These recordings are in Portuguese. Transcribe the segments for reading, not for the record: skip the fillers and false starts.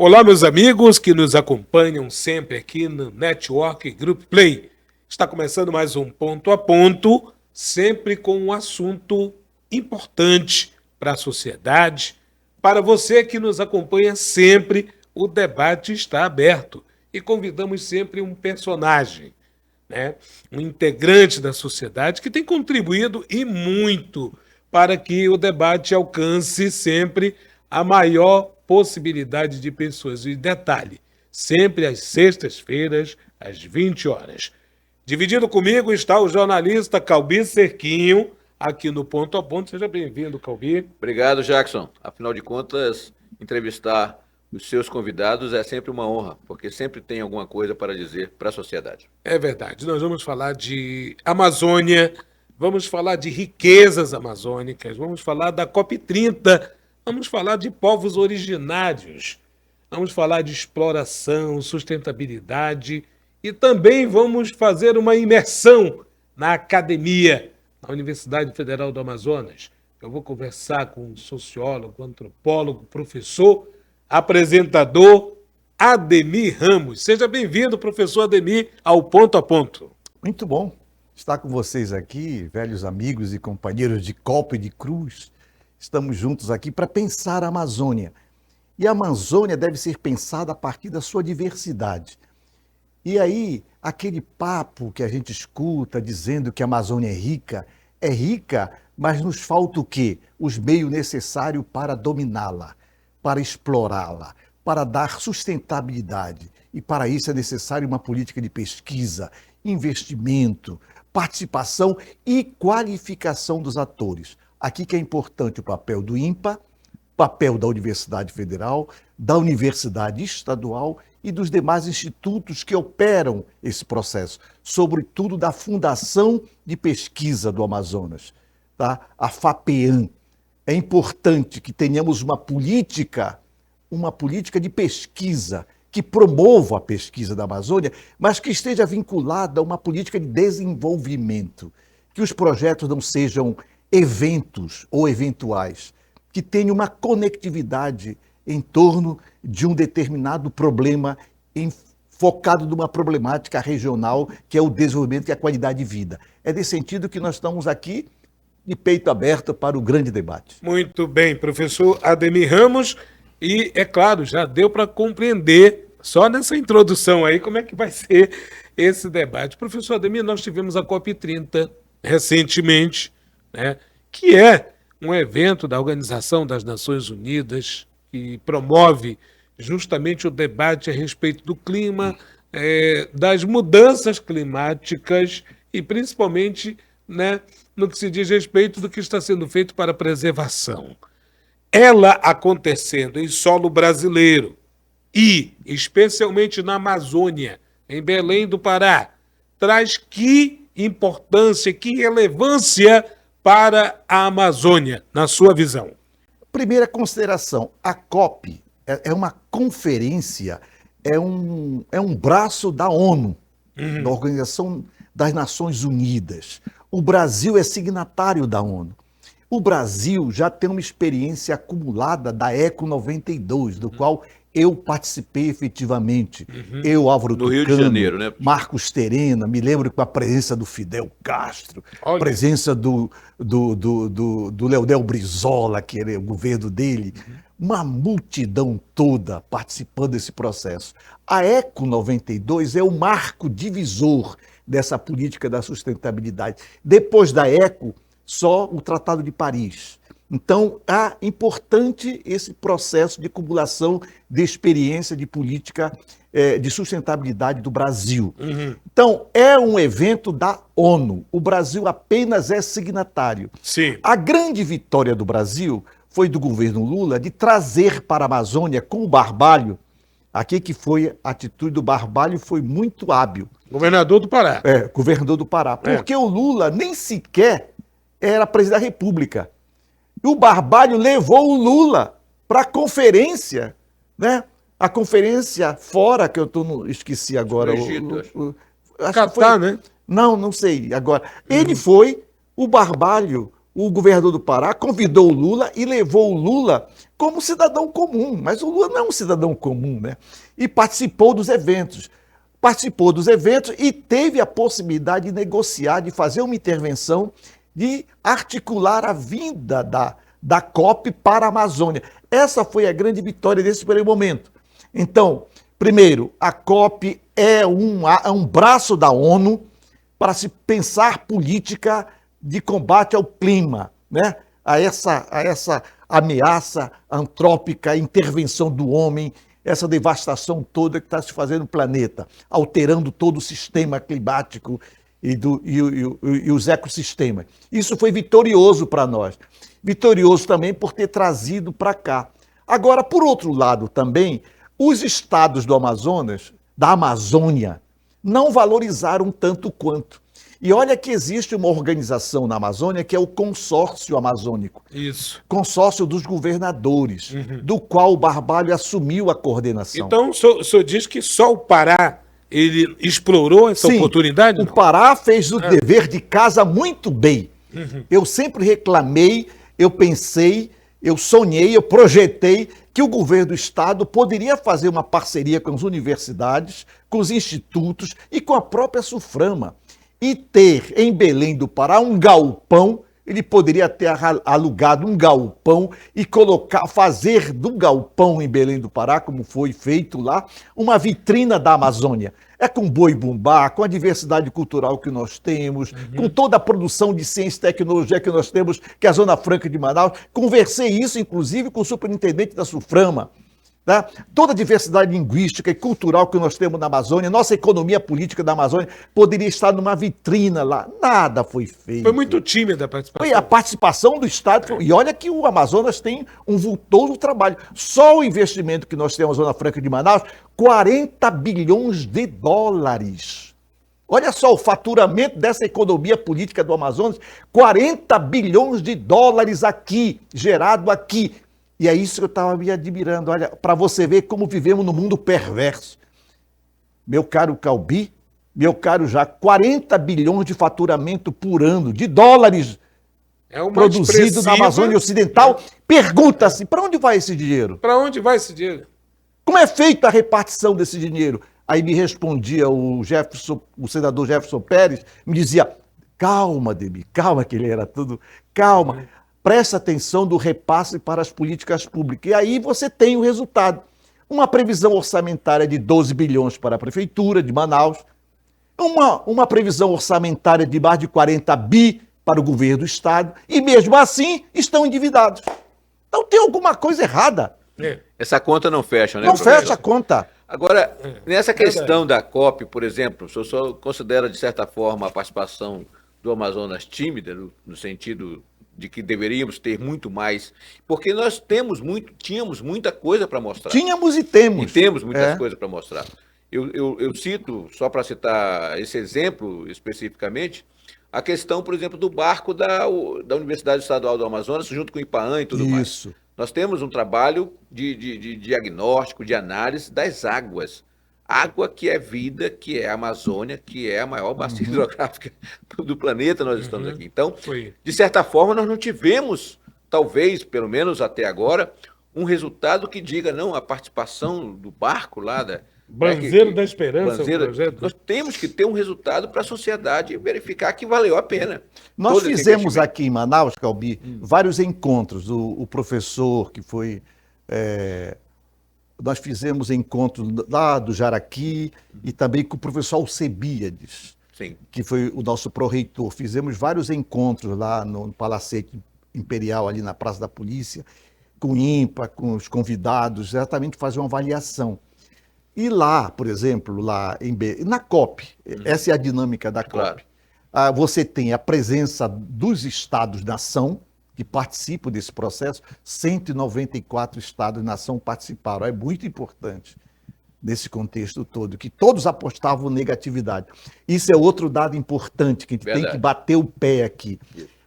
Olá, meus amigos que nos acompanham sempre aqui no Network Group Play. Está começando mais um Ponto a Ponto, sempre com um assunto importante para a sociedade. Para você que nos acompanha sempre, o debate está aberto e convidamos sempre um personagem, né? Um integrante da sociedade que tem contribuído e muito para que o debate alcance sempre a maior possibilidade de pessoas. E detalhe, sempre às sextas-feiras, às 20 horas. Dividindo comigo está o jornalista Calbi Cerquinho, aqui no Ponto a Ponto. Seja bem-vindo, Calbi. Obrigado, Jackson. Afinal de contas, entrevistar os seus convidados é sempre uma honra, porque sempre tem alguma coisa para dizer para a sociedade. É verdade. Nós vamos falar de Amazônia, vamos falar de riquezas amazônicas, vamos falar da COP30, vamos falar de povos originários, vamos falar de exploração, sustentabilidade e também vamos fazer uma imersão na academia, na Universidade Federal do Amazonas. Eu vou conversar com um sociólogo, antropólogo, professor, apresentador, Ademir Ramos. Seja bem-vindo, professor Ademir, ao Ponto a Ponto. Muito bom estar com vocês aqui, velhos amigos e companheiros de copa e de cruz. Estamos juntos aqui para pensar a Amazônia. E a Amazônia deve ser pensada a partir da sua diversidade. E aí, aquele papo que a gente escuta dizendo que a Amazônia é rica, mas nos falta o quê? Os meios necessários para dominá-la, para explorá-la, para dar sustentabilidade. E para isso é necessário uma política de pesquisa, investimento, participação e qualificação dos atores. Aqui que é importante o papel do INPA, papel da Universidade Federal, da Universidade Estadual e dos demais institutos que operam esse processo, sobretudo da Fundação de Pesquisa do Amazonas, tá? A FAPEAM. É importante que tenhamos uma política de pesquisa que promova a pesquisa da Amazônia, mas que esteja vinculada a uma política de desenvolvimento, que os projetos não sejam eventos ou eventuais, que tenha uma conectividade em torno de um determinado problema focado numa problemática regional, que é o desenvolvimento e a qualidade de vida. É nesse sentido que nós estamos aqui de peito aberto para o grande debate. Muito bem, professor Ademir Ramos. E, é claro, já deu para compreender, só nessa introdução aí, como é que vai ser esse debate. Professor Ademir, nós tivemos a COP30 recentemente, né, que é um evento da Organização das Nações Unidas que promove justamente o debate a respeito do clima, das mudanças climáticas e principalmente, né, no que se diz respeito do que está sendo feito para a preservação. Ela acontecendo em solo brasileiro e especialmente na Amazônia, em Belém do Pará, traz que importância, que relevância para a Amazônia, na sua visão? Primeira consideração, a COP é uma conferência, é um braço da ONU, da Organização das Nações Unidas. O Brasil é signatário da ONU. O Brasil já tem uma experiência acumulada da ECO 92, do qual eu participei efetivamente. Eu, Álvaro No Rio de Tucano, Janeiro, né? Marcos Terena, me lembro com a presença do Fidel Castro, Olha. presença do Leonel Brizola, que era o governo dele, uma multidão toda participando desse processo. A ECO 92 é o marco divisor dessa política da sustentabilidade. Depois da ECO, só o Tratado de Paris. Então, é importante esse processo de acumulação de experiência de política de sustentabilidade do Brasil. Então, é um evento da ONU. O Brasil apenas é signatário. Sim. A grande vitória do Brasil foi do governo Lula de trazer para a Amazônia com o Barbalho, aqui que foi a atitude do Barbalho foi muito hábil. Governador do Pará. Governador do Pará. Porque o Lula nem sequer era presidente da República. E o Barbalho levou o Lula para a conferência, né? A conferência fora, que eu esqueci agora. No Egito, acho. Catar, né? Não sei agora. Ele foi, o Barbalho, o governador do Pará convidou o Lula e levou o Lula como cidadão comum, mas o Lula não é um cidadão comum, né? E participou dos eventos. Participou dos eventos e teve a possibilidade de negociar, de fazer uma intervenção, de articular a vinda da COP para a Amazônia. Essa foi a grande vitória desse primeiro momento. Então, primeiro, a COP é um braço da ONU para se pensar política de combate ao clima, né? a essa ameaça antrópica, intervenção do homem, essa devastação toda que está se fazendo no planeta, alterando todo o sistema climático e os ecossistemas. Isso foi vitorioso para nós. Vitorioso também por ter trazido para cá. Agora, por outro lado também, os estados do Amazonas, da Amazônia, não valorizaram tanto quanto. E olha que existe uma organização na Amazônia que é o Consórcio Amazônico. Isso. Consórcio dos governadores, do qual o Barbalho assumiu a coordenação. Então, o senhor diz que só o Pará ele explorou essa oportunidade? O Pará fez o dever de casa muito bem. Eu sempre reclamei, eu pensei, eu sonhei, eu projetei que o governo do estado poderia fazer uma parceria com as universidades, com os institutos e com a própria SUFRAMA. E ter em Belém do Pará um galpão, ele poderia ter alugado um galpão e fazer do galpão em Belém do Pará, como foi feito lá, uma vitrina da Amazônia. É com boi-bumbá, com a diversidade cultural que nós temos, com toda a produção de ciência e tecnologia que nós temos, que é a Zona Franca de Manaus. Conversei isso, inclusive, com o superintendente da SUFRAMA. Tá? Toda a diversidade linguística e cultural que nós temos na Amazônia, nossa economia política da Amazônia poderia estar numa vitrina lá. Nada foi feito. Foi muito tímida a participação. Foi a participação do Estado. E olha que o Amazonas tem um vultoso trabalho. Só o investimento que nós temos na Zona Franca de Manaus, 40 bilhões de dólares. Olha só o faturamento dessa economia política do Amazonas, 40 bilhões de dólares aqui, gerado aqui. E é isso que eu estava me admirando. Olha, para você ver como vivemos no mundo perverso. Meu caro Calbi, meu caro Jacques, 40 bilhões de faturamento por ano, de dólares produzido na Amazônia Ocidental. Pergunta-se, para onde vai esse dinheiro? Para onde vai esse dinheiro? Como é feita a repartição desse dinheiro? Aí me respondia o senador Jefferson Pérez, me dizia, calma, Demi, calma, que ele era tudo, calma. Presta atenção do repasse para as políticas públicas. E aí você tem o resultado. Uma previsão orçamentária de 12 bilhões para a Prefeitura de Manaus, uma previsão orçamentária de mais de 40 bi para o governo do Estado, e mesmo assim estão endividados. Então tem alguma coisa errada. Essa conta não fecha, né? Não fecha a conta. Agora, nessa questão da COP, por exemplo, o senhor só considera, de certa forma, a participação do Amazonas tímida, no sentido de que deveríamos ter muito mais, porque nós tínhamos muita coisa para mostrar. Tínhamos e temos. E temos muitas coisas para mostrar. Eu cito, só para citar esse exemplo especificamente, a questão, por exemplo, do barco da Universidade Estadual do Amazonas, junto com o IPAAN e tudo mais. Isso. Nós temos um trabalho de diagnóstico, de análise das águas. Água que é vida, que é a Amazônia, que é a maior bacia hidrográfica do planeta, nós estamos aqui. Então, de certa forma, nós não tivemos, talvez, pelo menos até agora, um resultado que diga, não, a participação do barco lá da... Banzeiro da Esperança, o projeto. Nós temos que ter um resultado para a sociedade verificar que valeu a pena. Nós fizemos aqui em Manaus, Calbi, vários encontros. O professor que foi... Nós fizemos encontros lá do Jaraqui e também com o professor Alcebiades, que foi o nosso pró-reitor. Fizemos vários encontros lá no Palacete Imperial, ali na Praça da Polícia, com o INPA, com os convidados, exatamente fazer uma avaliação. E lá, por exemplo, na COP, essa é a dinâmica da COP. Claro. Você tem a presença dos Estados-nação, que participam desse processo, 194 Estados-nação participaram. É muito importante nesse contexto todo, que todos apostavam negatividade. Isso é outro dado importante, que a gente tem que bater o pé aqui.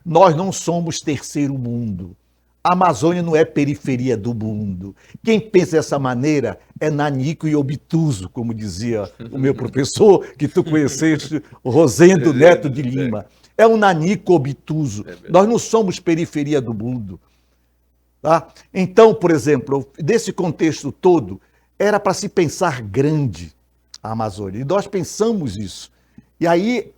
Nós não somos terceiro mundo. A Amazônia não é periferia do mundo. Quem pensa dessa maneira é nanico e obtuso, como dizia o meu professor, que tu conheceste, o Rosendo Neto de Lima. é um nanico obtuso. Nós não somos periferia do mundo. Tá? Então, por exemplo, desse contexto todo, era para se pensar grande a Amazônia. E nós pensamos isso. E aí,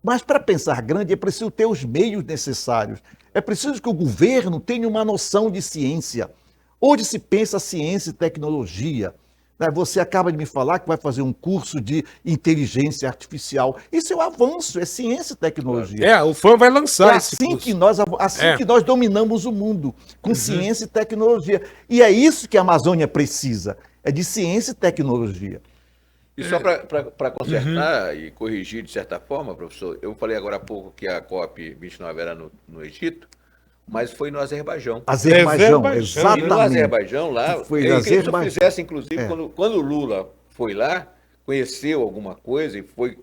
mas para pensar grande é preciso ter os meios necessários. É preciso que o governo tenha uma noção de ciência. Hoje se pensa ciência e tecnologia. Você acaba de me falar que vai fazer um curso de inteligência artificial. Isso é um avanço, é ciência e tecnologia. O FAM vai lançar esse curso. Que nós dominamos o mundo, com ciência e tecnologia. E é isso que a Amazônia precisa, é de ciência e tecnologia. E só para consertar e corrigir de certa forma, professor, eu falei agora há pouco que a COP29 era no Egito, mas foi no Azerbaijão. Azerbaijão, exatamente. E no Azerbaijão, lá, foi eu queria que Azerbaijão. fizesse, inclusive, quando o Lula foi lá, conheceu alguma coisa e foi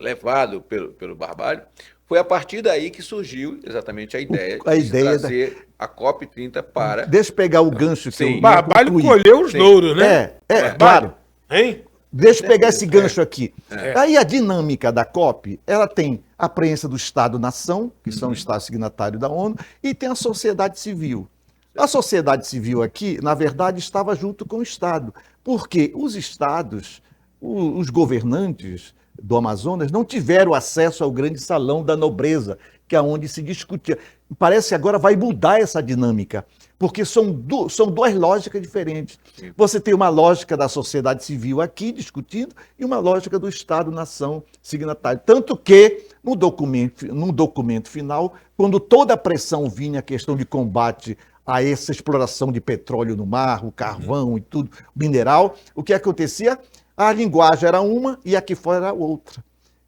levado pelo Barbalho, foi a partir daí que surgiu exatamente a ideia de trazer a COP30 para... Deixa eu pegar o gancho que o Barbalho colheu os louros, né? Claro. Hein? Deixa eu pegar esse gancho aqui. Aí a dinâmica da COP, ela tem a presença do Estado-nação, que são os Estados signatários da ONU, e tem a sociedade civil. A sociedade civil aqui, na verdade, estava junto com o Estado, porque os estados, os governantes do Amazonas não tiveram acesso ao grande salão da nobreza, que é onde se discutia. Parece que agora vai mudar essa dinâmica, porque são duas lógicas diferentes. Você tem uma lógica da sociedade civil aqui discutindo e uma lógica do Estado-nação signatário. Tanto que, no documento final, quando toda a pressão vinha a questão de combate a essa exploração de petróleo no mar, o carvão e tudo, mineral, o que acontecia? A linguagem era uma e aqui fora era outra.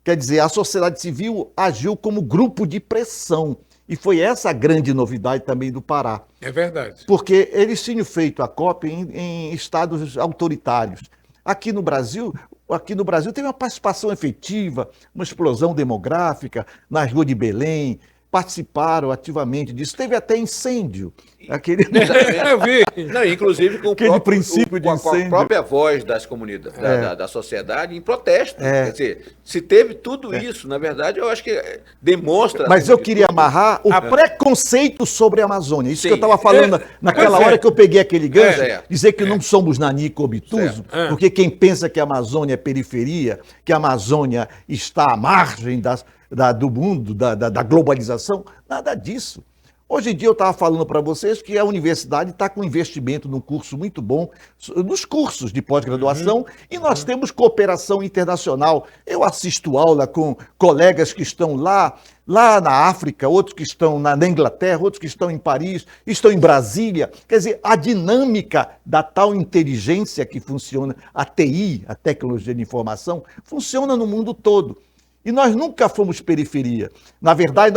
Quer dizer, a sociedade civil agiu como grupo de pressão. E foi essa a grande novidade também do Pará. É verdade. Porque eles tinham feito a COP em estados autoritários. Aqui no Brasil tem uma participação efetiva, uma explosão demográfica nas ruas de Belém, participaram ativamente disso. Teve até incêndio. Eu vi. Não, inclusive com a própria voz das comunidades, da sociedade em protesto. Quer dizer, se teve tudo isso, na verdade, eu acho que demonstra... Mas eu queria amarrar o preconceito sobre a Amazônia. Isso que eu estava falando naquela hora que eu peguei aquele gancho, dizer que não somos nanico obtuso, porque quem pensa que a Amazônia é periferia, que a Amazônia está à margem do mundo, da globalização, nada disso. Hoje em dia eu estava falando para vocês que a universidade está com investimento num curso muito bom, nos cursos de pós-graduação, e nós temos cooperação internacional. Eu assisto aula com colegas que estão lá na África, outros que estão na Inglaterra, outros que estão em Paris, estão em Brasília. Quer dizer, a dinâmica da tal inteligência que funciona, a TI, a tecnologia de informação, funciona no mundo todo. E nós nunca fomos periferia. Na verdade,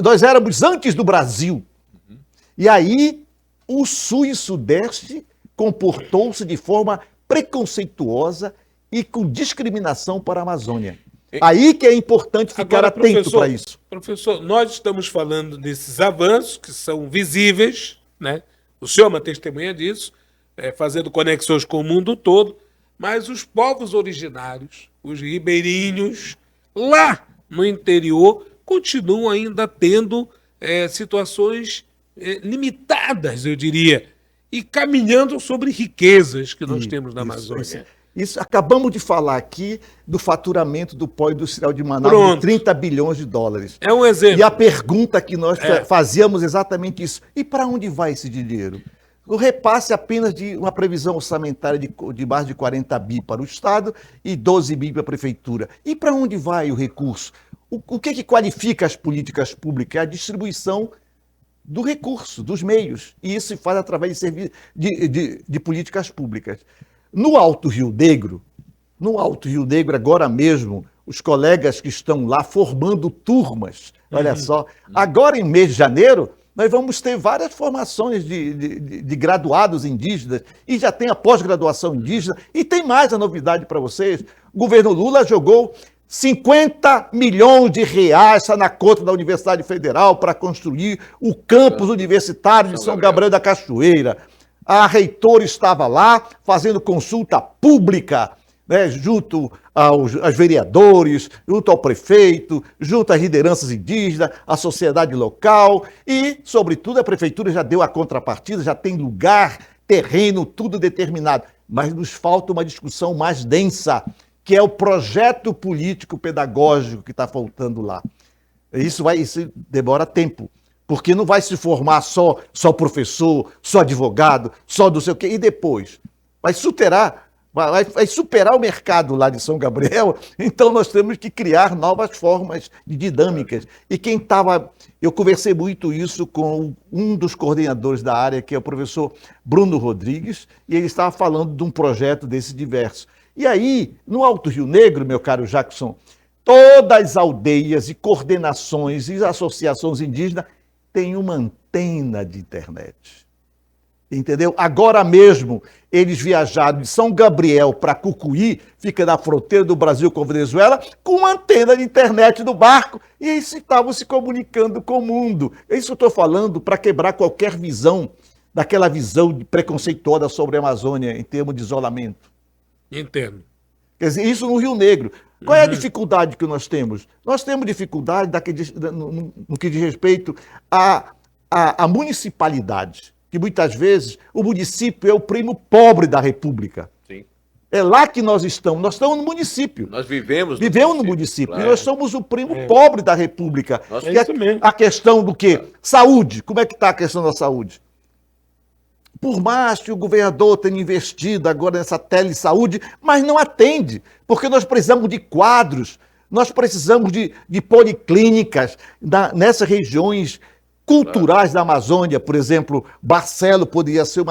nós éramos antes do Brasil. E aí, o Sul e Sudeste comportou-se de forma preconceituosa e com discriminação para a Amazônia. Aí que é importante ficar atento para isso. Professor, nós estamos falando desses avanços que são visíveis, né? O senhor é uma testemunha disso, fazendo conexões com o mundo todo, mas os povos originários, os ribeirinhos, lá no interior, continuam ainda tendo situações limitadas, eu diria, e caminhando sobre riquezas que nós temos na Amazônia. Isso, acabamos de falar aqui do faturamento do pó industrial de Manaus de 30 bilhões de dólares. É um exemplo. E a pergunta que nós fazíamos exatamente isso. E para onde vai esse dinheiro? O repasse apenas de uma previsão orçamentária de mais de 40 bi para o Estado e 12 bi para a Prefeitura. E para onde vai o recurso? O que qualifica as políticas públicas? É a distribuição do recurso, dos meios. E isso se faz através de políticas públicas. No Alto Rio Negro, agora mesmo, os colegas que estão lá formando turmas, olha só, agora em mês de janeiro, nós vamos ter várias formações de graduados indígenas e já tem a pós-graduação indígena. E tem mais a novidade para vocês. O governo Lula jogou 50 milhões de reais na conta da Universidade Federal para construir o campus universitário de São Gabriel da Cachoeira. A reitora estava lá fazendo consulta pública né, junto aos vereadores, junto ao prefeito, junto às lideranças indígenas, à sociedade local e, sobretudo, a prefeitura já deu a contrapartida, já tem lugar, terreno, tudo determinado. Mas nos falta uma discussão mais densa, que é o projeto político-pedagógico que está faltando lá. Isso demora tempo, porque não vai se formar só professor, só advogado, só não sei o quê, e depois vai superar o mercado lá de São Gabriel, então nós temos que criar novas formas de dinâmicas. E eu conversei muito isso com um dos coordenadores da área, que é o professor Bruno Rodrigues, e ele estava falando de um projeto desse diverso. E aí, no Alto Rio Negro, meu caro Jackson, todas as aldeias e coordenações e associações indígenas têm uma antena de internet. Entendeu? Agora mesmo, eles viajaram de São Gabriel para Cucuí, fica na fronteira do Brasil com a Venezuela, com uma antena de internet no barco, e eles estavam se comunicando com o mundo. É isso que eu estou falando para quebrar qualquer visão, daquela visão preconceituosa sobre a Amazônia em termos de isolamento. Entendo. Quer dizer, isso no Rio Negro. Qual é a dificuldade que nós temos? Nós temos dificuldade no que diz respeito à municipalidade, que muitas vezes o município é o primo pobre da República. Sim. É lá que nós estamos no município. Nós vivemos no município. Claro. E nós somos o primo pobre da República. Nossa, é isso mesmo. A questão do quê? Saúde. Como é que está a questão da saúde? Por mais que o governador tenha investido agora nessa telesaúde, mas não atende, porque nós precisamos de quadros, nós precisamos de policlínicas nessas regiões culturais da Amazônia. Por exemplo, Barcelo poderia ser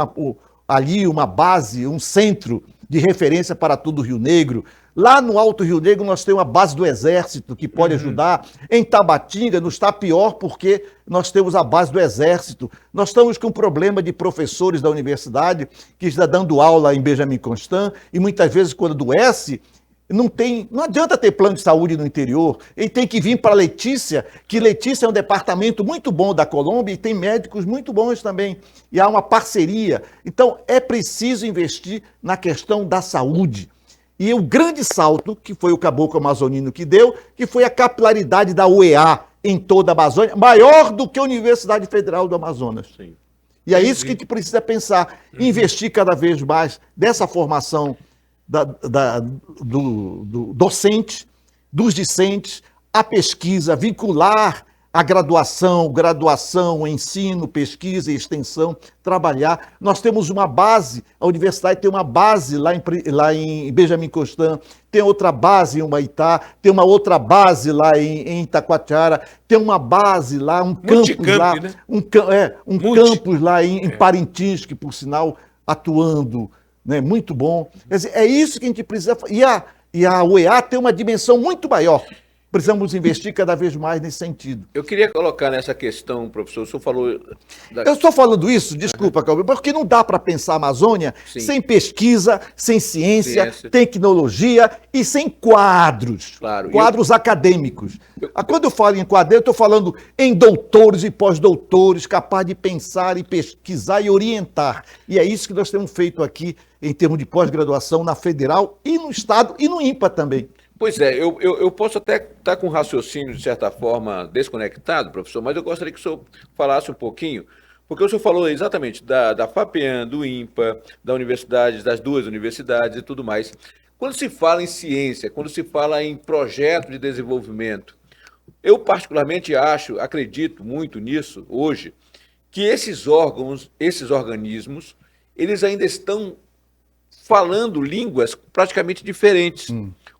ali uma base, um centro de referência para todo o Rio Negro. Lá no Alto Rio Negro nós temos a base do Exército, que pode ajudar. Em Tabatinga não está pior porque nós temos a base do Exército. Nós estamos com um problema de professores da universidade que está dando aula em Benjamin Constant e muitas vezes quando adoece, não adianta ter plano de saúde no interior. Ele tem que vir para Letícia, que Letícia é um departamento muito bom da Colômbia e tem médicos muito bons também. E há uma parceria. Então é preciso investir na questão da saúde. E o grande salto, que foi o Caboclo Amazonino que deu, que foi a capilaridade da UEA em toda a Amazônia, maior do que a Universidade Federal do Amazonas. Sim. E é isso que a gente precisa pensar, investir cada vez mais nessa formação do docente, dos discentes, a pesquisa, vincular a graduação, ensino, pesquisa e extensão, trabalhar. Nós temos uma base, a universidade tem uma base lá em Benjamin Constant, tem outra base em Humaitá, tem uma outra base lá em Itacoatiara, tem uma base lá, um campus lá, né? campus lá em Parintins, que por sinal atuando, né, muito bom. Quer dizer, é isso que a gente precisa. E a UEA tem uma dimensão muito maior. Precisamos investir cada vez mais nesse sentido. Eu queria colocar nessa questão, professor, o senhor falou... Eu estou falando isso, desculpa, Calvin, porque não dá para pensar a Amazônia sem pesquisa, sem ciência, tecnologia e sem quadros, quadros acadêmicos. Quando eu falo em quadro, eu estou falando em doutores e pós-doutores capazes de pensar e pesquisar e orientar. E é isso que nós temos feito aqui em termos de pós-graduação na Federal e no Estado e no INPA também. Pois é, eu posso até estar com um raciocínio, de certa forma, desconectado, professor, mas eu gostaria que o senhor falasse um pouquinho, porque o senhor falou exatamente da FAPEAM, do INPA, da universidade, das duas universidades e tudo mais. Quando se fala em ciência, quando se fala em projeto de desenvolvimento, eu particularmente acredito muito nisso hoje, que esses órgãos, esses organismos, eles ainda estão falando línguas praticamente diferentes.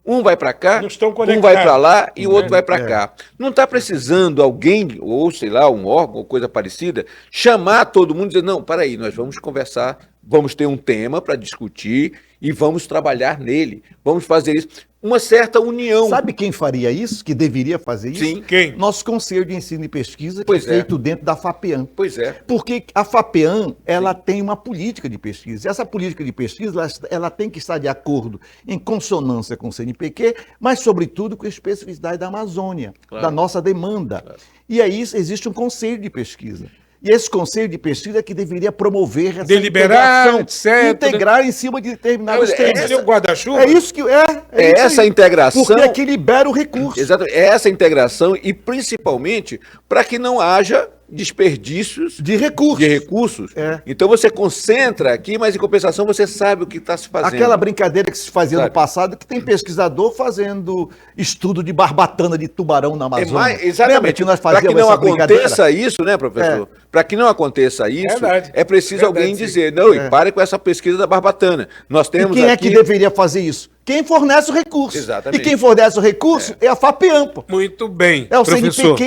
Um vai para cá, um vai para lá e o outro vai para cá. Não está precisando alguém, ou sei lá, um órgão ou coisa parecida, chamar todo mundo e dizer, não, para aí, nós vamos conversar, vamos ter um tema para discutir e vamos trabalhar nele. Vamos fazer isso. Uma certa união. Sabe quem faria isso? Que deveria fazer isso? Sim. Quem? Nosso Conselho de Ensino e Pesquisa, que é feito dentro da FAPEAM. Pois é. Porque a FAPEAM, ela tem uma política de pesquisa. Essa política de pesquisa, ela tem que estar de acordo, em consonância com o CNPq, mas, sobretudo, com a especificidade da Amazônia, da nossa demanda. E aí existe um conselho de pesquisa. E esse conselho de pesquisa é que deveria promover essa Deliberar, integração, etc. integrar em cima de determinados temas. Esse é o guarda-chuva? É isso que é isso essa aí. integração. Porque é que libera o recurso. Exatamente. É essa integração e principalmente para que não haja desperdícios De recursos. de recursos. É. Então você concentra aqui, mas em compensação você sabe o que está se fazendo. Aquela brincadeira que se fazia no Sabe? passado, que tem pesquisador fazendo estudo de barbatana de tubarão na Amazônia. Lembra Exatamente. que nós Para fazíamos que não essa brincadeira? aconteça isso, né, professor? Para que não aconteça isso, Verdade. é preciso Verdade, alguém sim. dizer, não, e pare com essa pesquisa da barbatana. Nós E temos quem é aqui... que deveria fazer isso? Quem fornece o recurso. Exatamente. E quem fornece o recurso é a FAPEAM, pô. Muito bem, É o professor. CNPq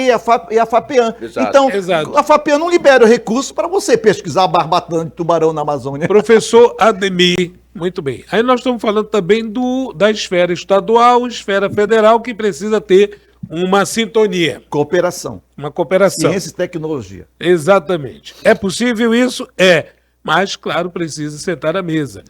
e a FAPEAM. Exato. Então, Exato. a FAPEAM não libera o recurso para você pesquisar barbatana de tubarão na Amazônia. Professor Ademir, muito bem. Aí nós estamos falando também da esfera estadual, esfera federal, que precisa ter uma sintonia, Cooperação. uma cooperação. Ciência e tecnologia. Exatamente. É possível isso? É. Mas, claro, precisa sentar à mesa.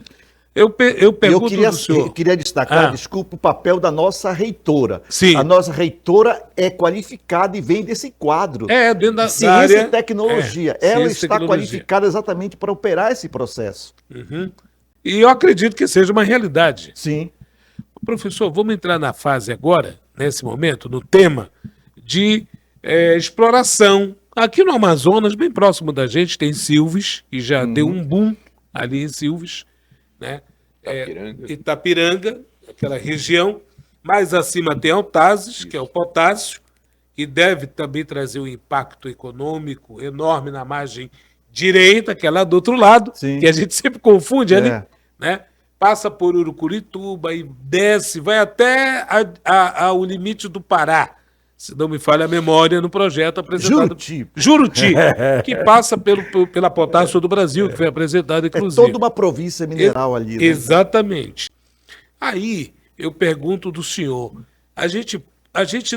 Eu pergunto do senhor... Eu queria destacar, Ah. desculpa, o papel da nossa reitora. Sim. A nossa reitora é qualificada e vem desse quadro. É, dentro da Ciência área... e tecnologia. É, Ela ciência e está tecnologia. qualificada exatamente para operar esse processo. E eu acredito que seja uma realidade. Sim. Professor, vamos entrar na fase agora, nesse momento, no tema de exploração. Aqui no Amazonas, bem próximo da gente, tem Silves, e já deu um boom ali em Silves, né? Itapiranga, aquela região. Mais acima tem Altazes, que é o potássio, que deve também trazer um impacto econômico enorme na margem direita, que é lá do outro lado, Sim. que a gente sempre confunde ali, É. né? Passa por Urucurituba e desce, vai até o limite do Pará, se não me falha a memória, no projeto apresentado... Juruti. Juruti, que passa pela Potássio do Brasil, que foi apresentado, É inclusive. toda uma província mineral ali. Né? Exatamente. Aí, eu pergunto do senhor, a gente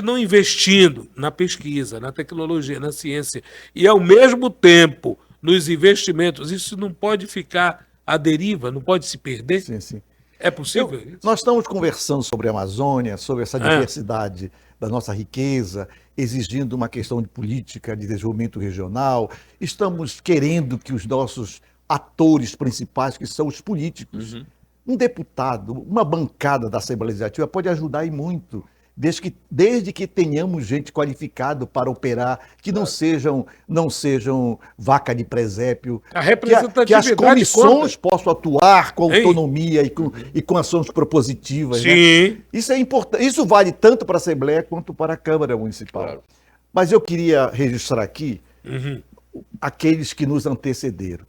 não investindo na pesquisa, na tecnologia, na ciência, e ao mesmo tempo nos investimentos, isso não pode ficar à deriva, não pode se perder? Sim, sim. É possível isso? Nós estamos conversando sobre a Amazônia, sobre essa diversidade da nossa riqueza, exigindo uma questão de política, de desenvolvimento regional. Estamos querendo que os nossos atores principais, que são os políticos, um deputado, uma bancada da Assembleia Legislativa pode ajudar e muito, desde que tenhamos gente qualificada para operar, que não sejam vaca de presépio, A que representatividade as comissões conta. possam atuar com Hein? autonomia e com ações propositivas. Né? Sim. Isso é importante. Isso vale tanto para a Assembleia quanto para a Câmara Municipal. Claro. Mas eu queria registrar aqui aqueles que nos antecederam.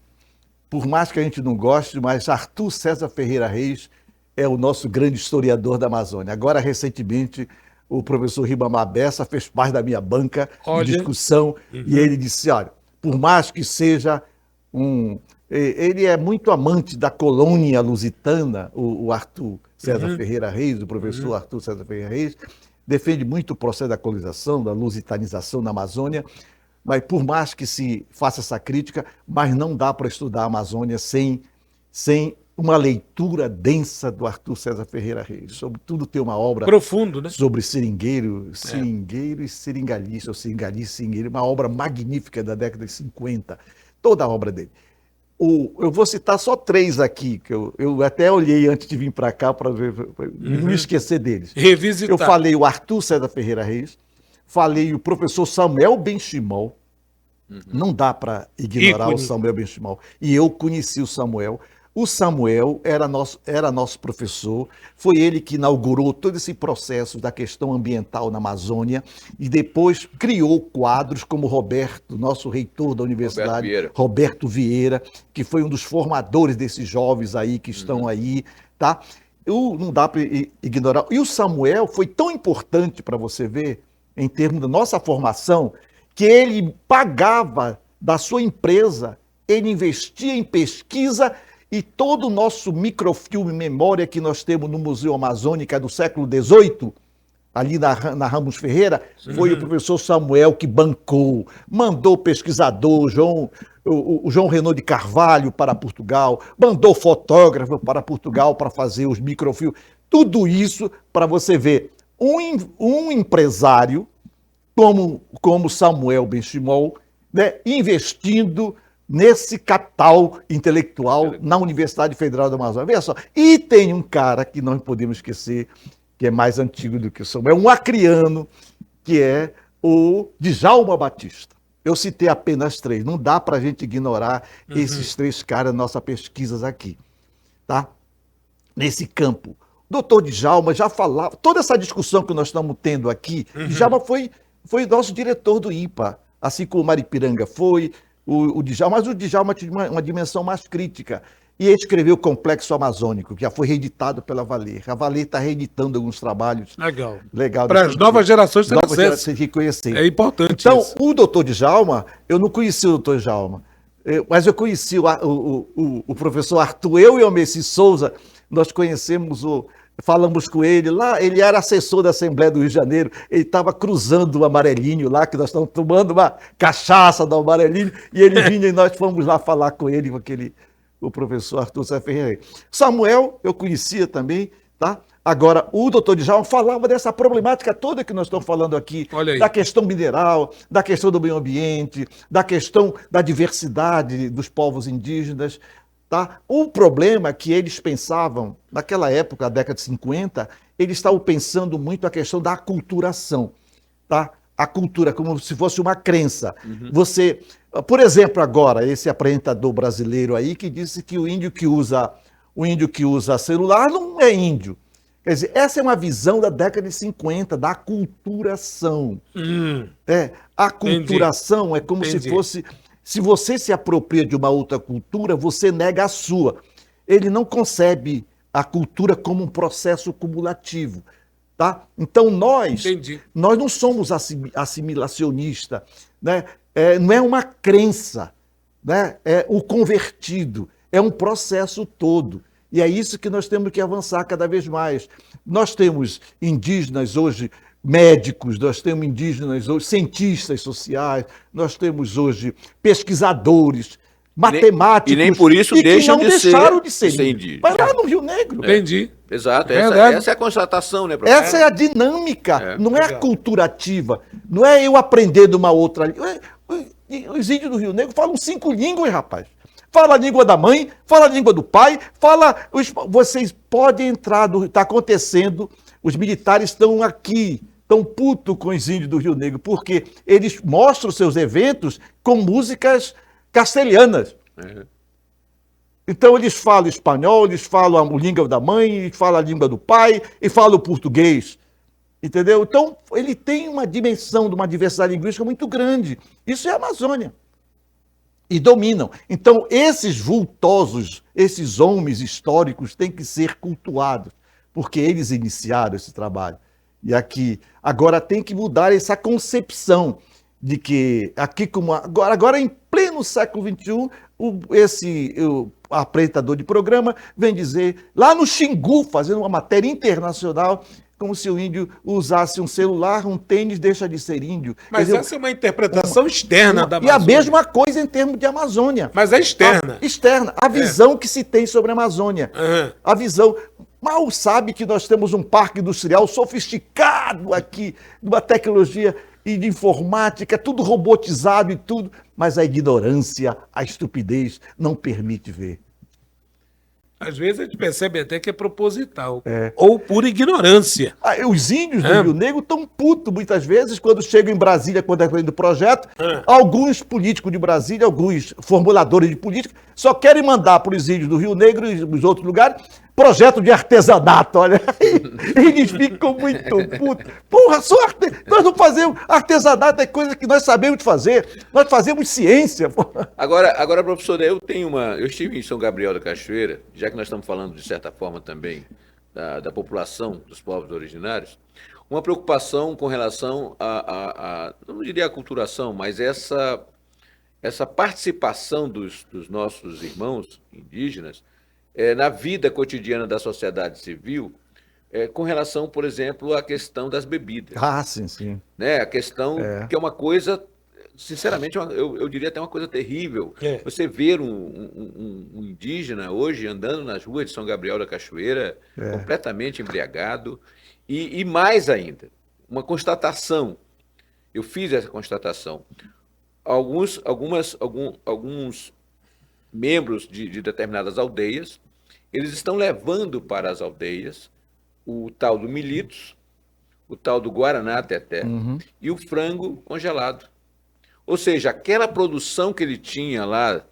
Por mais que a gente não goste, mas Arthur César Ferreira Reis é o nosso grande historiador da Amazônia. Agora, recentemente, o professor Ribamar Bessa fez parte da minha banca Olha. de discussão e ele disse, olha, por mais que seja ele é muito amante da colônia lusitana, o Arthur César Ferreira Reis, o professor Arthur César Ferreira Reis, defende muito o processo da colonização, da lusitanização na Amazônia, mas por mais que se faça essa crítica, mas não dá para estudar a Amazônia sem uma leitura densa do Arthur César Ferreira Reis. Sobretudo tem uma obra Profundo, né? sobre seringueiro e seringalista, ou seringalista e seringueiro, uma obra magnífica da década de 50, toda a obra dele. Eu vou citar só 3 aqui, que eu até olhei antes de vir para cá para não me esquecer deles. Revisitar. Eu falei o Arthur César Ferreira Reis, falei o professor Samuel Benchimol, não dá para ignorar Ícone. o Samuel Benchimol, e eu conheci o Samuel. O Samuel era nosso professor, foi ele que inaugurou todo esse processo da questão ambiental na Amazônia e depois criou quadros como Roberto, nosso reitor da universidade, Roberto Vieira, que foi um dos formadores desses jovens aí que estão aí, tá? Não dá para ignorar. E o Samuel foi tão importante para você ver, em termos da nossa formação, que ele pagava da sua empresa, ele investia em pesquisa. E todo o nosso microfilme memória que nós temos no Museu Amazônica do século XVIII, ali na Ramos Ferreira, foi o professor Samuel que bancou, mandou o pesquisador o João Renaud de Carvalho para Portugal, mandou fotógrafo para Portugal para fazer os microfilmes. Tudo isso para você ver um empresário como Samuel Benchimol, né, investindo nesse capital intelectual na Universidade Federal do Amazonas. Veja só, e tem um cara que não podemos esquecer, que é mais antigo do que o Samuel, um acriano, que é o Djalma Batista. Eu citei apenas 3, não dá para a gente ignorar esses 3 caras nas nossas pesquisas aqui, tá? Nesse campo. O doutor Djalma já falava, toda essa discussão que nós estamos tendo aqui, Djalma foi nosso diretor do IPA, assim como o Maripiranga foi, o Djalma, mas o Djalma tinha uma dimensão mais crítica. E ele escreveu o Complexo Amazônico, que já foi reeditado pela Valer. A Valer está reeditando alguns trabalhos. Legal. Para as novas gerações terem acesso. Reconhecer. É importante então, isso. o doutor Djalma, eu não conheci o doutor Djalma, mas eu conheci o professor Arthur, eu e o Messi Souza, nós conhecemos falamos com ele lá, ele era assessor da Assembleia do Rio de Janeiro, ele estava cruzando o Amarelinho lá, que nós estamos tomando uma cachaça do Amarelinho, e ele vinha e nós fomos lá falar com ele, o professor Arthur Zé Ferreira. Samuel, eu conhecia também, tá? Agora, o doutor Djalma falava dessa problemática toda que nós estamos falando aqui, da questão mineral, da questão do meio ambiente, da questão da diversidade dos povos indígenas, tá? O problema que eles pensavam, naquela época, a década de 50, eles estavam pensando muito a questão da aculturação, tá? A cultura como se fosse uma crença. Você, por exemplo, agora, esse apresentador brasileiro aí que disse que o índio que usa celular não é índio. Quer dizer, essa é uma visão da década de 50, da aculturação. A aculturação é como se fosse... Se você se apropria de uma outra cultura, você nega a sua. Ele não concebe a cultura como um processo cumulativo. Tá? Então, nós não somos assimilacionistas. Né? Não é uma crença. Né? É o convertido. É um processo todo. E é isso que nós temos que avançar cada vez mais. Nós temos indígenas hoje, médicos, nós temos indígenas hoje, cientistas sociais, nós temos hoje pesquisadores, matemáticos. E nem por isso deixaram de ser indígenas. Vai lá no Rio Negro. Entendi. Exato, essa é a constatação, né, professor? Essa é a dinâmica, não é aculturativa. Não é eu aprender de uma outra língua. Os índios do Rio Negro falam 5 línguas, rapaz. Fala a língua da mãe, fala a língua do pai, vocês podem entrar, está acontecendo, os militares estão aqui, estão putos com os índios do Rio Negro, porque eles mostram seus eventos com músicas castelhanas. Então eles falam espanhol, eles falam a língua da mãe, eles falam a língua do pai e falam o português. Entendeu? Então ele tem uma dimensão de uma diversidade linguística muito grande. Isso é a Amazônia. E dominam. Então esses vultosos, esses homens históricos têm que ser cultuados, porque eles iniciaram esse trabalho. E aqui, agora tem que mudar essa concepção de que aqui como agora em pleno século XXI, o apresentador de programa vem dizer, lá no Xingu, fazendo uma matéria internacional, como se o índio usasse um celular, um tênis, deixa de ser índio. Mas essa é uma interpretação externa da Amazônia. E a mesma coisa coisa em termos de Amazônia. Mas é externa. Externa. A visão que se tem sobre a Amazônia. A visão... Mal sabe que nós temos um parque industrial sofisticado aqui, de uma tecnologia e de informática, tudo robotizado e tudo, mas a ignorância, a estupidez não permite ver. Às vezes a gente percebe até que é proposital, ou por ignorância. Os índios do Rio Negro estão putos muitas vezes quando chegam em Brasília, quando é do projeto. Alguns políticos de Brasília, alguns formuladores de política, só querem mandar para os índios do Rio Negro e os outros lugares projeto de artesanato, olha. Eles ficam muito putos. Porra, nós não fazemos artesanato, é coisa que nós sabemos fazer. Nós fazemos ciência. Porra. Agora, professor, eu estive em São Gabriel da Cachoeira, já que nós estamos falando, de certa forma, também da população dos povos originários, uma preocupação com relação não diria aculturação, mas essa participação dos nossos irmãos indígenas na vida cotidiana da sociedade civil, com relação, por exemplo, à questão das bebidas. Sim. Né? A questão que é uma coisa, sinceramente, eu diria até uma coisa terrível. Você ver um indígena hoje andando nas ruas de São Gabriel da Cachoeira, completamente embriagado, e mais ainda, uma constatação. Eu fiz essa constatação. alguns membros de determinadas aldeias, eles estão levando para as aldeias o tal do Militos, o tal do Guaraná Teté e o frango congelado. Ou seja, aquela produção que ele tinha lá,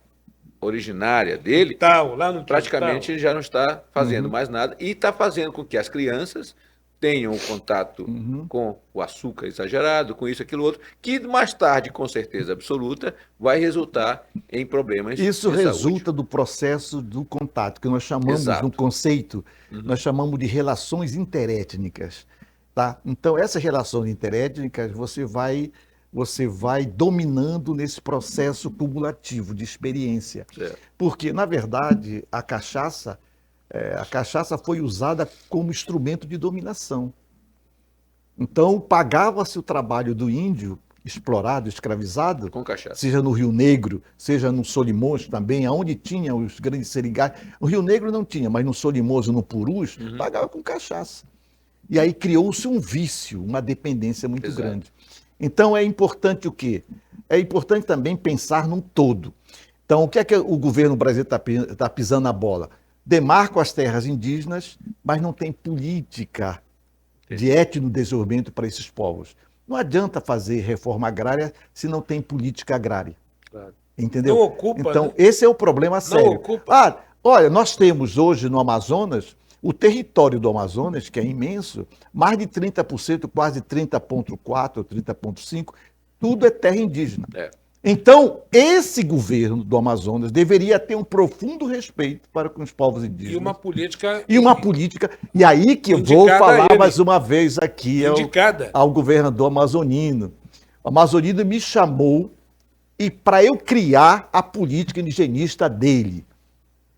originária dele, Lá no praticamente ele já não está fazendo mais nada e está fazendo com que as crianças tenham contato com o açúcar exagerado, com isso, aquilo, outro, que mais tarde, com certeza absoluta, vai resultar em problemas Isso de resulta saúde. do processo do contato, que nós chamamos, Exato. no conceito, nós chamamos de relações interétnicas. Tá? Então, essas relações interétnicas, você vai dominando nesse processo cumulativo de experiência. Certo. Porque, na verdade, a cachaça foi usada como instrumento de dominação. Então, pagava-se o trabalho do índio explorado, escravizado, Com cachaça. seja no Rio Negro, seja no Solimões também, aonde tinha os grandes seringais. No Rio Negro não tinha, mas no Solimões e no Purus, pagava com cachaça. E aí criou-se um vício, uma dependência muito Exato. grande. Então é importante o quê? É importante também pensar num todo. Então, o que é que o governo brasileiro está pisando na bola? Demarca as terras indígenas, mas não tem política de etnodesenvolvimento para esses povos. Não adianta fazer reforma agrária se não tem política agrária. Claro. Entendeu? Não ocupa, Então, né? esse é o problema sério. ocupa. Olha, nós temos hoje no Amazonas, o território do Amazonas, que é imenso, mais de 30%, quase 30,4%, 30,5%, tudo é terra indígena. É. Então, esse governo do Amazonas deveria ter um profundo respeito para com os povos indígenas. E uma política. E aí que eu vou Indicada a falar ele. mais uma vez aqui Indicada. ao governador amazonino. O amazonino me chamou e para eu criar a política indigenista dele.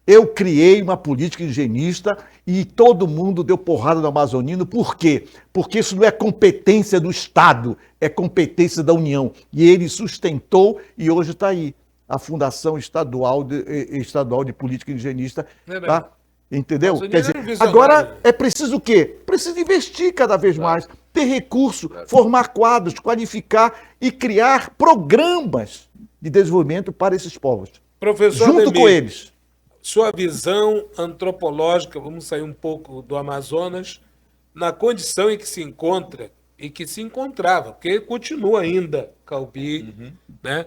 Eu criei uma política indigenista e todo mundo deu porrada no amazonino. Por quê? Porque isso não é competência do Estado, é competência da União. E ele sustentou e hoje está aí, a Fundação Estadual de Política Indigenista. Tá? Entendeu? Amazonino Quer dizer, era um visionário. agora é preciso o quê? Precisa investir cada vez mais, ter recurso, formar quadros, qualificar e criar programas de desenvolvimento para esses povos. Professor Junto Ademir, com eles. sua visão antropológica, vamos sair um pouco do Amazonas, na condição em que se encontra e que se encontrava, porque continua ainda Caubi, né?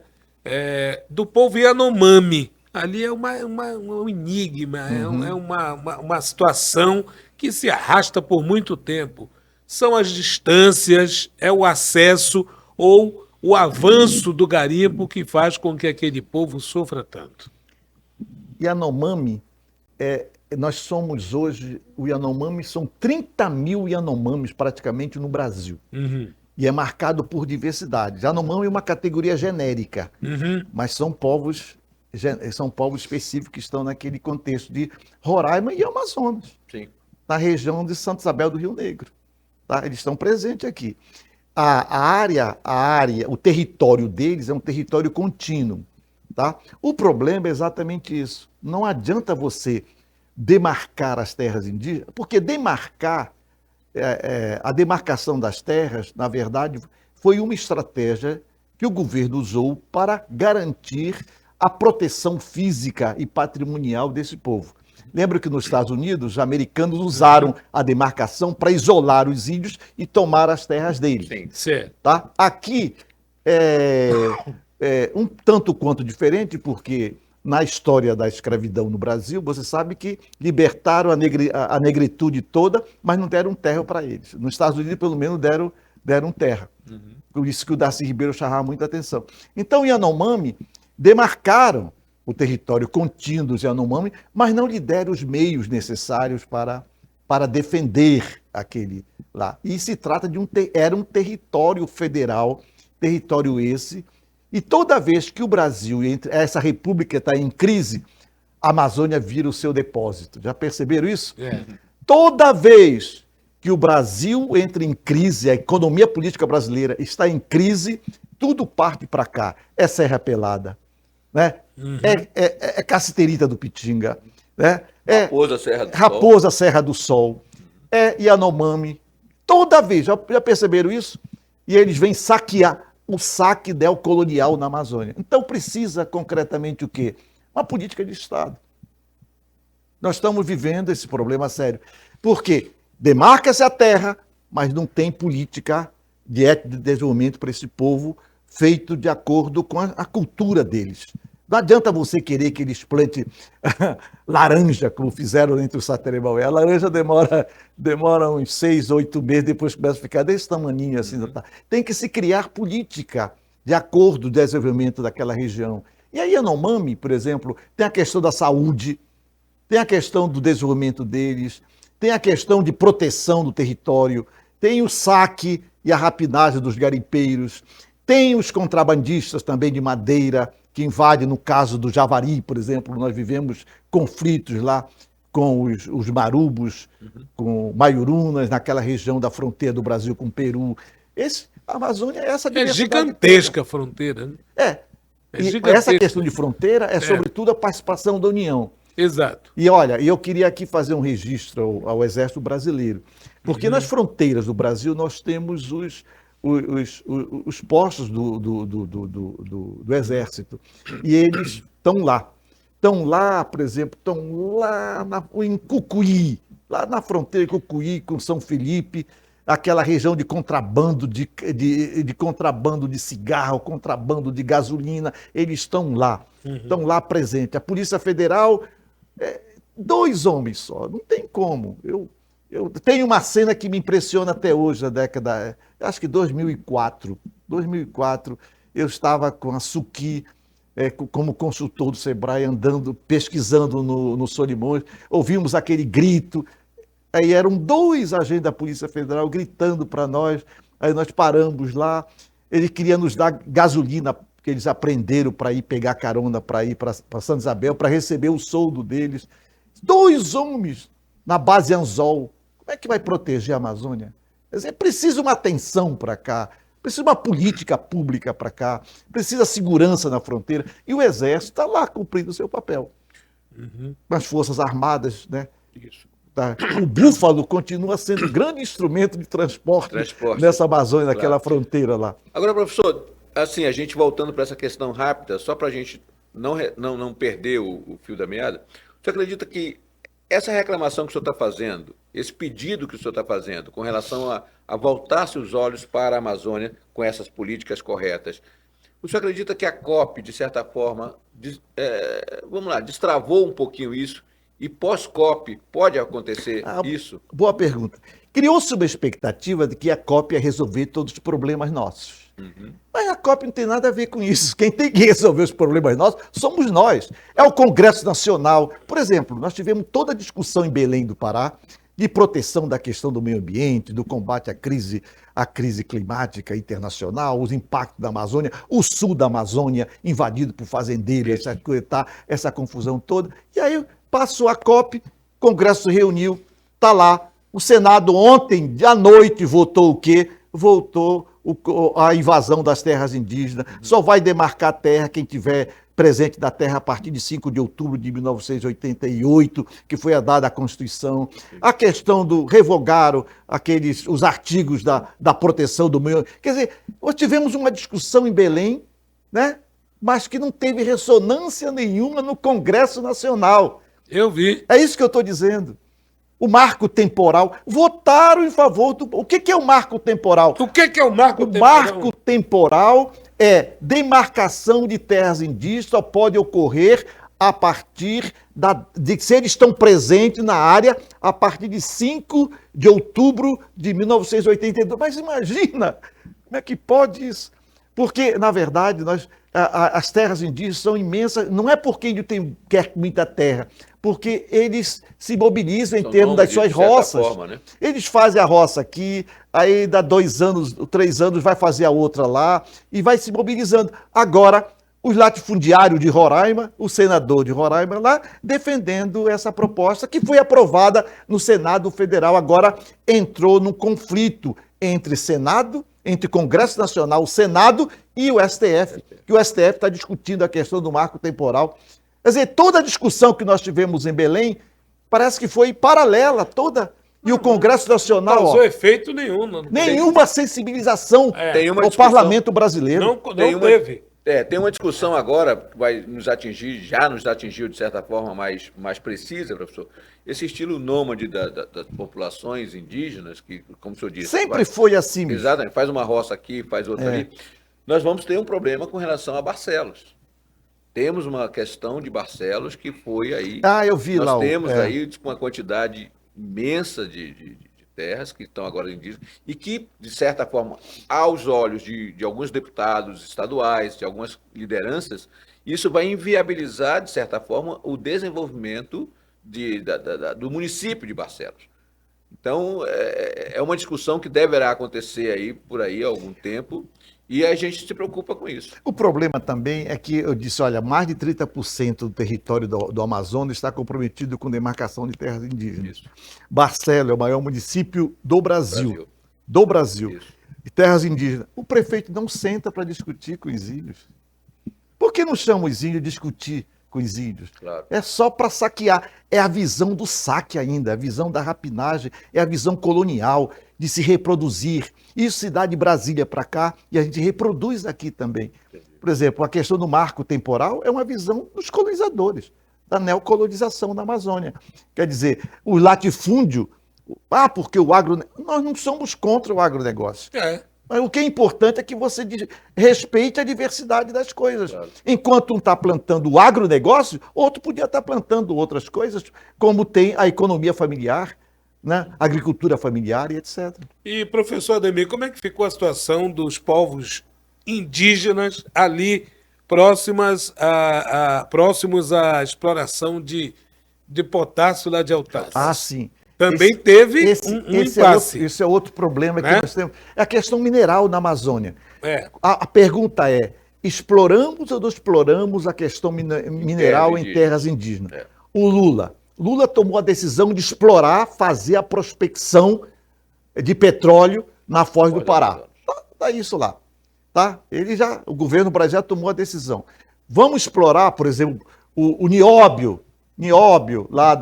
Do povo Yanomami. Ali é um enigma, é uma situação que se arrasta por muito tempo. São as distâncias, é o acesso ou o avanço do garimpo que faz com que aquele povo sofra tanto. Yanomami, nós somos hoje, o Yanomami são 30 mil Yanomamis praticamente no Brasil. E é marcado por diversidade. Yanomami é uma categoria genérica, mas são povos específicos que estão naquele contexto de Roraima e Amazonas, Sim. na região de Santa Isabel do Rio Negro. Tá? Eles estão presentes aqui. A área, o território deles é um território contínuo. Tá? O problema é exatamente isso. Não adianta você demarcar as terras indígenas, porque a demarcação das terras, na verdade, foi uma estratégia que o governo usou para garantir a proteção física e patrimonial desse povo. Lembra que nos Estados Unidos, os americanos usaram a demarcação para isolar os índios e tomar as terras deles. Sim. Certo. Tá? Aqui é um tanto quanto diferente, porque na história da escravidão no Brasil, você sabe que libertaram a negritude toda, mas não deram terra para eles. Nos Estados Unidos, pelo menos, deram terra. Por isso que o Darcy Ribeiro chamava muita atenção. Então, Yanomami demarcaram o território contínuo dos Yanomami, mas não lhe deram os meios necessários para defender aquele lá. E se trata era um território federal, território esse. E toda vez que o Brasil, essa república está em crise, a Amazônia vira o seu depósito. Já perceberam isso? Toda vez que o Brasil entra em crise, a economia política brasileira está em crise, tudo parte para cá. É Serra Pelada, né? É Cassiterita do Pitinga, né? Raposa Serra do Sol, é Yanomami. Toda vez, já perceberam isso? E eles vêm saquear. o saque neocolonial na Amazônia. Então precisa concretamente o quê? Uma política de Estado. Nós estamos vivendo esse problema sério. Porque demarca-se a terra, mas não tem política de ética de desenvolvimento para esse povo feito de acordo com a cultura deles. Não adianta você querer que eles plantem laranja, como fizeram entre o Sateremaué. A laranja demora uns 6, 8 meses, depois começa a ficar desse tamaninho assim. Tem que se criar política de acordo com o desenvolvimento daquela região. E aí, Yanomami, por exemplo, tem a questão da saúde, tem a questão do desenvolvimento deles, tem a questão de proteção do território, tem o saque e a rapinagem dos garimpeiros, tem os contrabandistas também de madeira, que invadem, no caso do Javari, por exemplo, nós vivemos conflitos lá com os marubos, com maiurunas, naquela região da fronteira do Brasil com o Peru. A Amazônia é essa diversidade. É gigantesca a fronteira. Né? Essa questão de fronteira é, sobretudo, a participação da União. Exato. E olha, eu queria aqui fazer um registro ao Exército Brasileiro, porque nas fronteiras do Brasil nós temos os postos do Exército, e eles estão lá. Estão lá, por exemplo, estão lá em Cucuí, lá na fronteira de Cucuí com São Felipe, aquela região de contrabando de contrabando de cigarro, contrabando de gasolina, eles estão lá presentes. A Polícia Federal, 2 homens só, não tem como. Eu tenho uma cena que me impressiona até hoje, na década, acho que 2004. 2004, eu estava com a Suqui, como consultor do Sebrae, andando, pesquisando no Solimões, ouvimos aquele grito, aí eram 2 agentes da Polícia Federal gritando para nós, aí nós paramos lá, eles queriam nos dar gasolina, porque eles aprenderam para ir pegar carona, para ir para Santa Isabel, para receber o soldo deles. 2 homens na base Anzol. Como é que vai proteger a Amazônia? Quer dizer, precisa uma atenção para cá, precisa uma política pública para cá, precisa segurança na fronteira. E o Exército está lá cumprindo o seu papel. As Forças Armadas, né? Isso. O búfalo continua sendo um grande instrumento de transporte nessa Amazônia, naquela fronteira lá. Agora, professor, assim, a gente voltando para essa questão rápida, só para a gente não perder o fio da meada, você acredita que essa reclamação que o senhor está fazendo, esse pedido que o senhor está fazendo com relação a voltar-se os olhos para a Amazônia com essas políticas corretas, o senhor acredita que a COP, de certa forma, destravou um pouquinho isso e pós-COP pode acontecer isso? Boa pergunta. Criou-se uma expectativa de que a COP ia resolver todos os problemas nossos. Mas a COP não tem nada a ver com isso. Quem tem que resolver os problemas nossos somos nós. É o Congresso Nacional. Por exemplo, nós tivemos toda a discussão em Belém do Pará de proteção da questão do meio ambiente, do combate à crise climática internacional, os impactos da Amazônia, o sul da Amazônia invadido por fazendeiros, essa confusão toda. E aí passou a COP, o Congresso se reuniu, está lá. O Senado ontem, à noite, votou o quê? Votou a invasão das terras indígenas. Só vai demarcar a terra quem tiver presente da terra a partir de 5 de outubro de 1988, que foi a dada a Constituição. A questão do revogaram os artigos da proteção do meio. Quer dizer, nós tivemos uma discussão em Belém, né? Mas que não teve ressonância nenhuma no Congresso Nacional. Eu vi. É isso que eu estou dizendo. O marco temporal, votaram em favor do... O que é o marco temporal? O que é o marco temporal? O marco temporal é demarcação de terras indígenas, só pode ocorrer a partir se eles estão presentes na área a partir de 5 de outubro de 1982. Mas imagina, como é que pode isso? Porque, na verdade, as terras indígenas são imensas, não é porque ele quer muita terra, porque eles se mobilizam em termos das suas roças. Forma, né? Eles fazem a roça aqui, aí dá 2 anos, 3 anos, vai fazer a outra lá, e vai se mobilizando. Agora, os latifundiários de Roraima, o senador de Roraima lá, defendendo essa proposta que foi aprovada no Senado Federal. Agora entrou num conflito entre Senado, entre Congresso Nacional, o Senado e o STF, que o STF está discutindo a questão do marco temporal. Quer dizer, toda a discussão que nós tivemos em Belém parece que foi paralela, toda E o Congresso Não Nacional, causou ó, efeito nenhum. Não, nenhuma sensibilização Tem uma ao discussão. Parlamento brasileiro. não Tem uma- teve. Tem uma discussão agora que vai nos atingir, já nos atingiu de certa forma mais precisa, professor. Esse estilo nômade das populações indígenas, que, como o senhor disse, Sempre foi assim, bicho. exatamente, faz uma roça aqui, faz outra ali. Nós vamos ter um problema com relação a Barcelos. Temos uma questão de Barcelos que foi aí. Ah, eu vi Nós lá. temos aí uma quantidade imensa de terras que estão agora indígenas e que, de certa forma, aos olhos de alguns deputados estaduais, de algumas lideranças, isso vai inviabilizar, de certa forma, o desenvolvimento do município de Barcelos. Então, é uma discussão que deverá acontecer aí por aí há algum tempo e a gente se preocupa com isso. O problema também é que eu disse, olha, mais de 30% do território do Amazonas está comprometido com demarcação de terras indígenas. Isso. Barcelos é o maior município do Brasil. Do Brasil. Isso. De terras indígenas. O prefeito não senta para discutir com os índios. Por que não chama os índios a discutir com os índios? Claro. É só para saquear. É a visão do saque ainda, a visão da rapinagem, é a visão colonial de se reproduzir. Isso se dá de Brasília para cá e a gente reproduz aqui também. Por exemplo, a questão do marco temporal é uma visão dos colonizadores, da neocolonização da Amazônia. Quer dizer, o latifúndio, porque o agro... Nós não somos contra o agronegócio. Mas o que é importante é que você respeite a diversidade das coisas. Claro. Enquanto um está plantando o agronegócio, outro podia estar plantando outras coisas, como tem a economia familiar, né? A agricultura familiar e etc. E, professor Ademir, como é que ficou a situação dos povos indígenas ali próximos à exploração de potássio lá de Altaz? Ah, sim. Também teve um impasse. Esse é outro problema que Né? nós temos. É a questão mineral na Amazônia. É. A pergunta é, exploramos ou não exploramos a questão mineral em terras indígenas? É. O Lula tomou a decisão de explorar, fazer a prospecção de petróleo na Foz do Pará. Tá isso lá. Tá? O governo brasileiro já tomou a decisão. Vamos explorar, por exemplo, o nióbio lá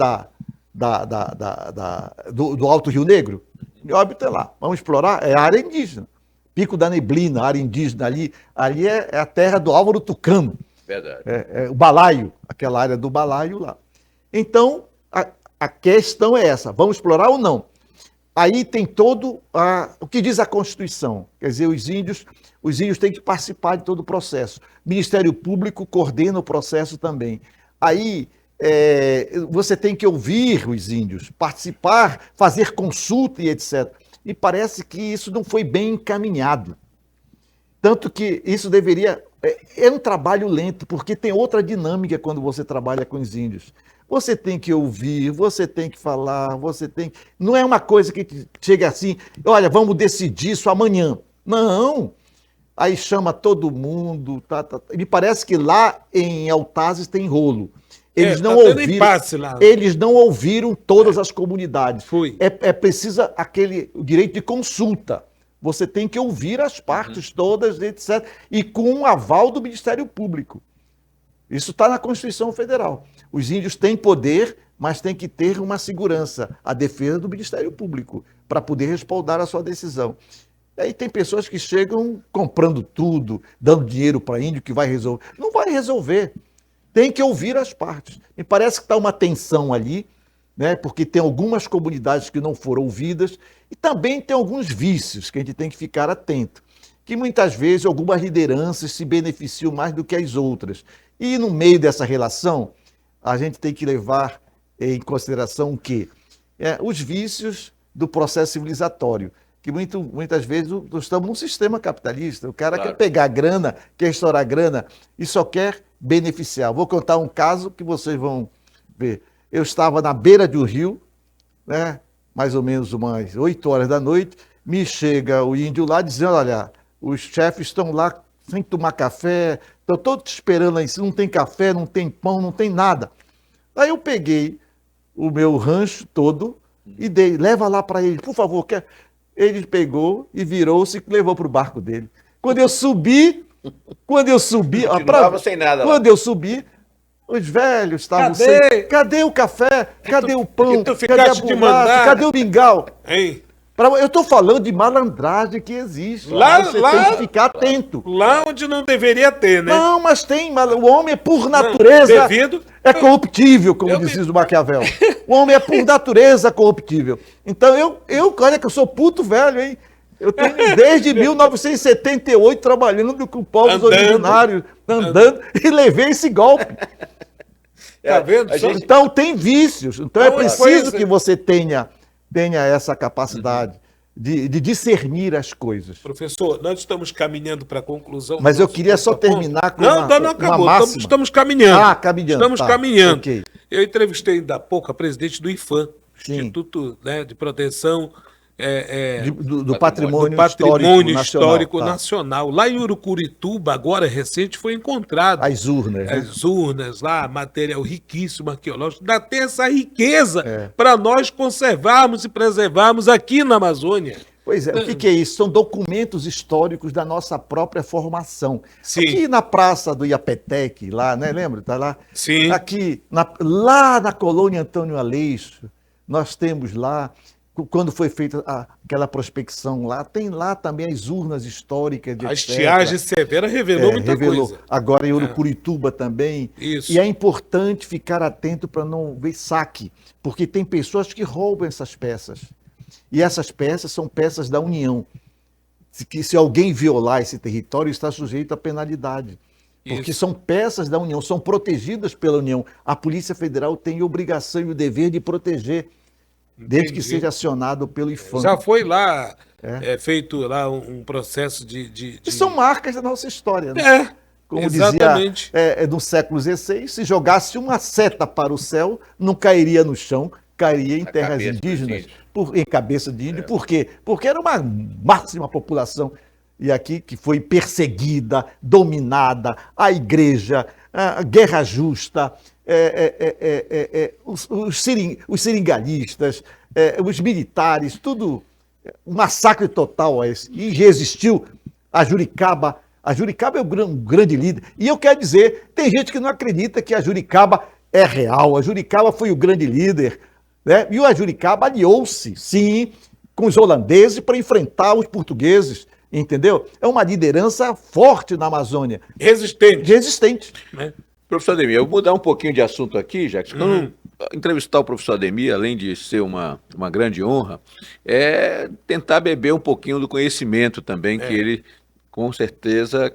do Alto Rio Negro. O nióbio está lá. Vamos explorar, é área indígena. Pico da Neblina, área indígena ali é a terra do Álvaro Tucano. Verdade. O Balaio, aquela área do Balaio lá. Então, a questão é essa, vamos explorar ou não? Aí tem todo o que diz a Constituição, quer dizer, os índios têm que participar de todo o processo. O Ministério Público coordena o processo também. Aí você tem que ouvir os índios, participar, fazer consulta e etc. E parece que isso não foi bem encaminhado. Tanto que isso deveria... É um trabalho lento, porque tem outra dinâmica quando você trabalha com os índios. Você tem que ouvir, você tem que falar, não é uma coisa que chega assim, olha, vamos decidir isso amanhã. Não. Aí chama todo mundo. Me parece que lá em Altazes tem rolo. Eles não ouviram. Impasse lá. Eles não ouviram todas as comunidades. Foi. Precisa o direito de consulta. Você tem que ouvir as partes todas, etc. E com o aval do Ministério Público. Isso está na Constituição Federal. Os índios têm poder, mas tem que ter uma segurança, a defesa do Ministério Público, para poder respaldar a sua decisão. E aí tem pessoas que chegam comprando tudo, dando dinheiro para índio que vai resolver. Não vai resolver. Tem que ouvir as partes. Me parece que está uma tensão ali, né? Porque tem algumas comunidades que não foram ouvidas e também tem alguns vícios que a gente tem que ficar atento. Que muitas vezes algumas lideranças se beneficiam mais do que as outras. E no meio dessa relação, a gente tem que levar em consideração o quê? Os vícios do processo civilizatório. Que muitas vezes nós estamos num sistema capitalista. O cara quer pegar grana, quer estourar grana e só quer beneficiar. Vou contar um caso que vocês vão ver. Eu estava na beira do rio, né, mais ou menos umas 8 horas da noite, me chega o índio lá dizendo, olha, os chefes estão lá sem tomar café, estão todos esperando lá em cima, não tem café, não tem pão, não tem nada. Aí eu peguei o meu rancho todo e dei, leva lá para ele, por favor, quer... Ele pegou e virou-se e levou para o barco dele. Quando eu subi, Continuava sem nada lá. Quando eu subi, Os velhos estavam Cadê? sem... Cadê o café? Cadê o pão? E tu Cadê a ficaste de bolacha? mandar? Cadê o mingau? Hein? Eu estou falando de malandragem que existe. Lá- Você lá- tem que ficar atento. Lá onde não deveria ter, né? Não, mas tem. O homem, por natureza, devido- é corruptível, como Eu dizia o Maquiavel. O homem é, por natureza, corruptível. Então, olha que eu sou puto velho, hein? Eu tenho desde 1978 trabalhando com povos Andando. originários, andando, e levei esse golpe. Tá vendo? a Só- gente- Então, tem vícios. Então, é Não, preciso coisa- que você tenha essa capacidade de discernir as coisas. Professor, nós estamos caminhando para a conclusão. Mas do eu nosso queria só ponto a ponto. terminar com não, uma- não uma acabou. máxima. Estamos caminhando. Ah, caminhando, Estamos tá, caminhando. ok. Eu entrevistei ainda há pouco a presidente do IFAM, Sim. Instituto, né, de Proteção Do patrimônio, do Patrimônio Histórico tá. Nacional. Lá em Urucurituba, agora recente, foi encontrado As urnas, né? as urnas lá, material riquíssimo arqueológico. Ainda tem essa riqueza É. para nós conservarmos e preservarmos aqui na Amazônia. Pois é, o que é isso? São documentos históricos da nossa própria formação. Sim. Aqui na Praça do Iapetec, lá, né? Lembra? Tá lá? Sim. Aqui, lá na colônia Antônio Aleixo, nós temos lá, quando foi feita aquela prospecção lá, tem lá também as urnas históricas de A estiagem severa revelou muita revelou. coisa. Agora em Urucurituba também. Isso. E é importante ficar atento para não ver saque, porque tem pessoas que roubam essas peças. E essas peças são peças da União. Se alguém violar esse território, está sujeito à penalidade. Porque Isso. são peças da União, são protegidas pela União. A Polícia Federal tem a obrigação e o dever de proteger, desde que Entendi. seja acionado pelo IFAM. Já foi lá feito lá um processo E são marcas da nossa história, né? É, Como exatamente. dizia no século XVI, se jogasse uma seta para o céu, não cairia no chão, cairia em Na terras cabeça dos indígenas, índios. em cabeça de índio. Por quê? Porque era uma máxima população, e aqui que foi perseguida, dominada, a igreja, a guerra justa, os seringalhistas, os militares, tudo, um massacre total a esse. E resistiu a Juricaba. A Juricaba é um grande líder. E eu quero dizer, tem gente que não acredita que a Juricaba é real. A Juricaba foi o grande líder, né? E o Juricaba aliou-se, sim, com os holandeses para enfrentar os portugueses, entendeu? É uma liderança forte na Amazônia, resistente. resistente. Né? Professor Ademir, eu vou mudar um pouquinho de assunto aqui, já que quando entrevistar o professor Ademir, além de ser uma grande honra, é tentar beber um pouquinho do conhecimento também que ele, com certeza,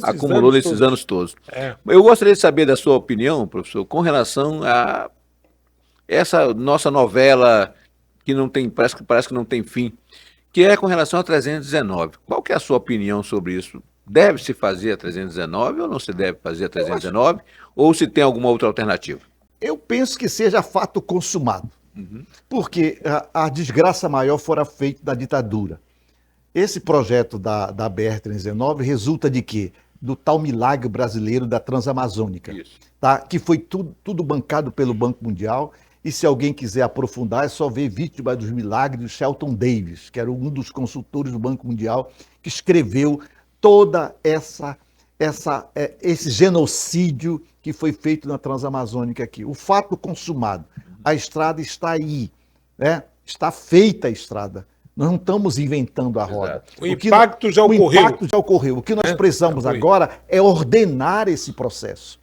acumulou nesses anos todos. É. Eu gostaria de saber da sua opinião, professor, com relação a essa nossa novela que não tem, parece que não tem fim, que é com relação a 319. Qual que é a sua opinião sobre isso? Deve-se fazer a 319 ou não se deve fazer a 319? Ou se tem alguma outra alternativa? Eu penso que seja fato consumado, porque a desgraça maior fora feita da ditadura. Esse projeto da BR-319 resulta de quê? Do tal milagre brasileiro da Transamazônica, Isso. tá? Que foi tudo bancado pelo Banco Mundial. E se alguém quiser aprofundar, é só ver Vítima dos Milagres do Shelton Davis, que era um dos consultores do Banco Mundial, que escreveu toda esse genocídio que foi feito na Transamazônica aqui. O fato consumado. A estrada está aí, né? Está feita a estrada. Nós não estamos inventando a roda. O impacto já ocorreu. O impacto já ocorreu. O que nós precisamos agora é ordenar esse processo.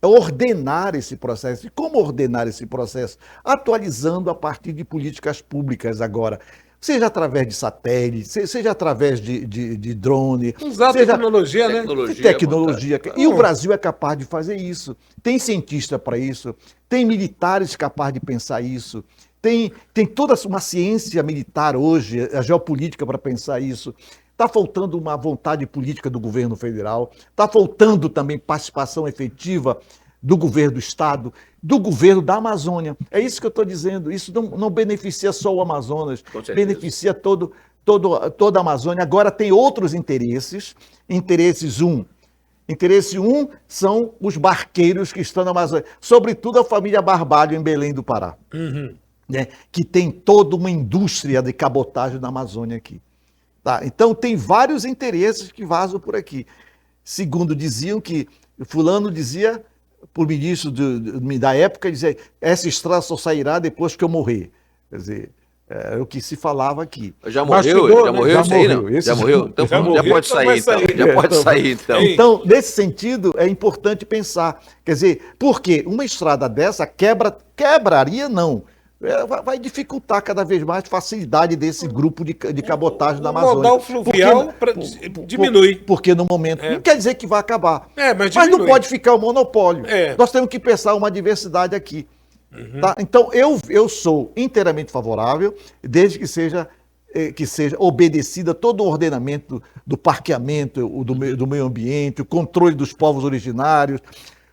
É ordenar esse processo. E como ordenar esse processo? Atualizando a partir de políticas públicas agora. Seja através de satélite, seja através de drone. Usar seja tecnologia, né? tecnologia. Vontade, E o Brasil é capaz de fazer isso. Tem cientista para isso, tem militares capazes de pensar isso, tem toda uma ciência militar hoje, a geopolítica para pensar isso. Está faltando uma vontade política do governo federal, está faltando também participação efetiva do governo do Estado, do governo da Amazônia. É isso que eu estou dizendo. Isso não beneficia só o Amazonas, beneficia toda a Amazônia. Agora tem outros interesses. Interesse um são os barqueiros que estão na Amazônia, sobretudo a família Barbalho em Belém do Pará, né, que tem toda uma indústria de cabotagem na Amazônia aqui. Tá? Então tem vários interesses que vazam por aqui. Segundo, diziam que fulano dizia, por ministro da época, dizia, essa estrada só sairá depois que eu morrer. Quer dizer, é o que se falava aqui. Já Bastidor, morreu? Já né? morreu Já isso aí, não? morreu. Esse Já morreu? Então já já morreu, pode então sair, vai então. sair. Já pode sair, então. Ei. Então, nesse sentido, é importante pensar. Quer dizer, porque uma estrada dessa quebraria, não. Vai dificultar cada vez mais a facilidade desse grupo de cabotagem da O Amazônia. modal fluvial diminui. Porque no momento. Não quer dizer que vai acabar. Mas Mas não diminui. pode ficar o monopólio. É. Nós temos que pensar uma diversidade aqui. Tá? Então, eu sou inteiramente favorável, desde que seja obedecida todo o ordenamento do parqueamento, do meio ambiente, o controle dos povos originários,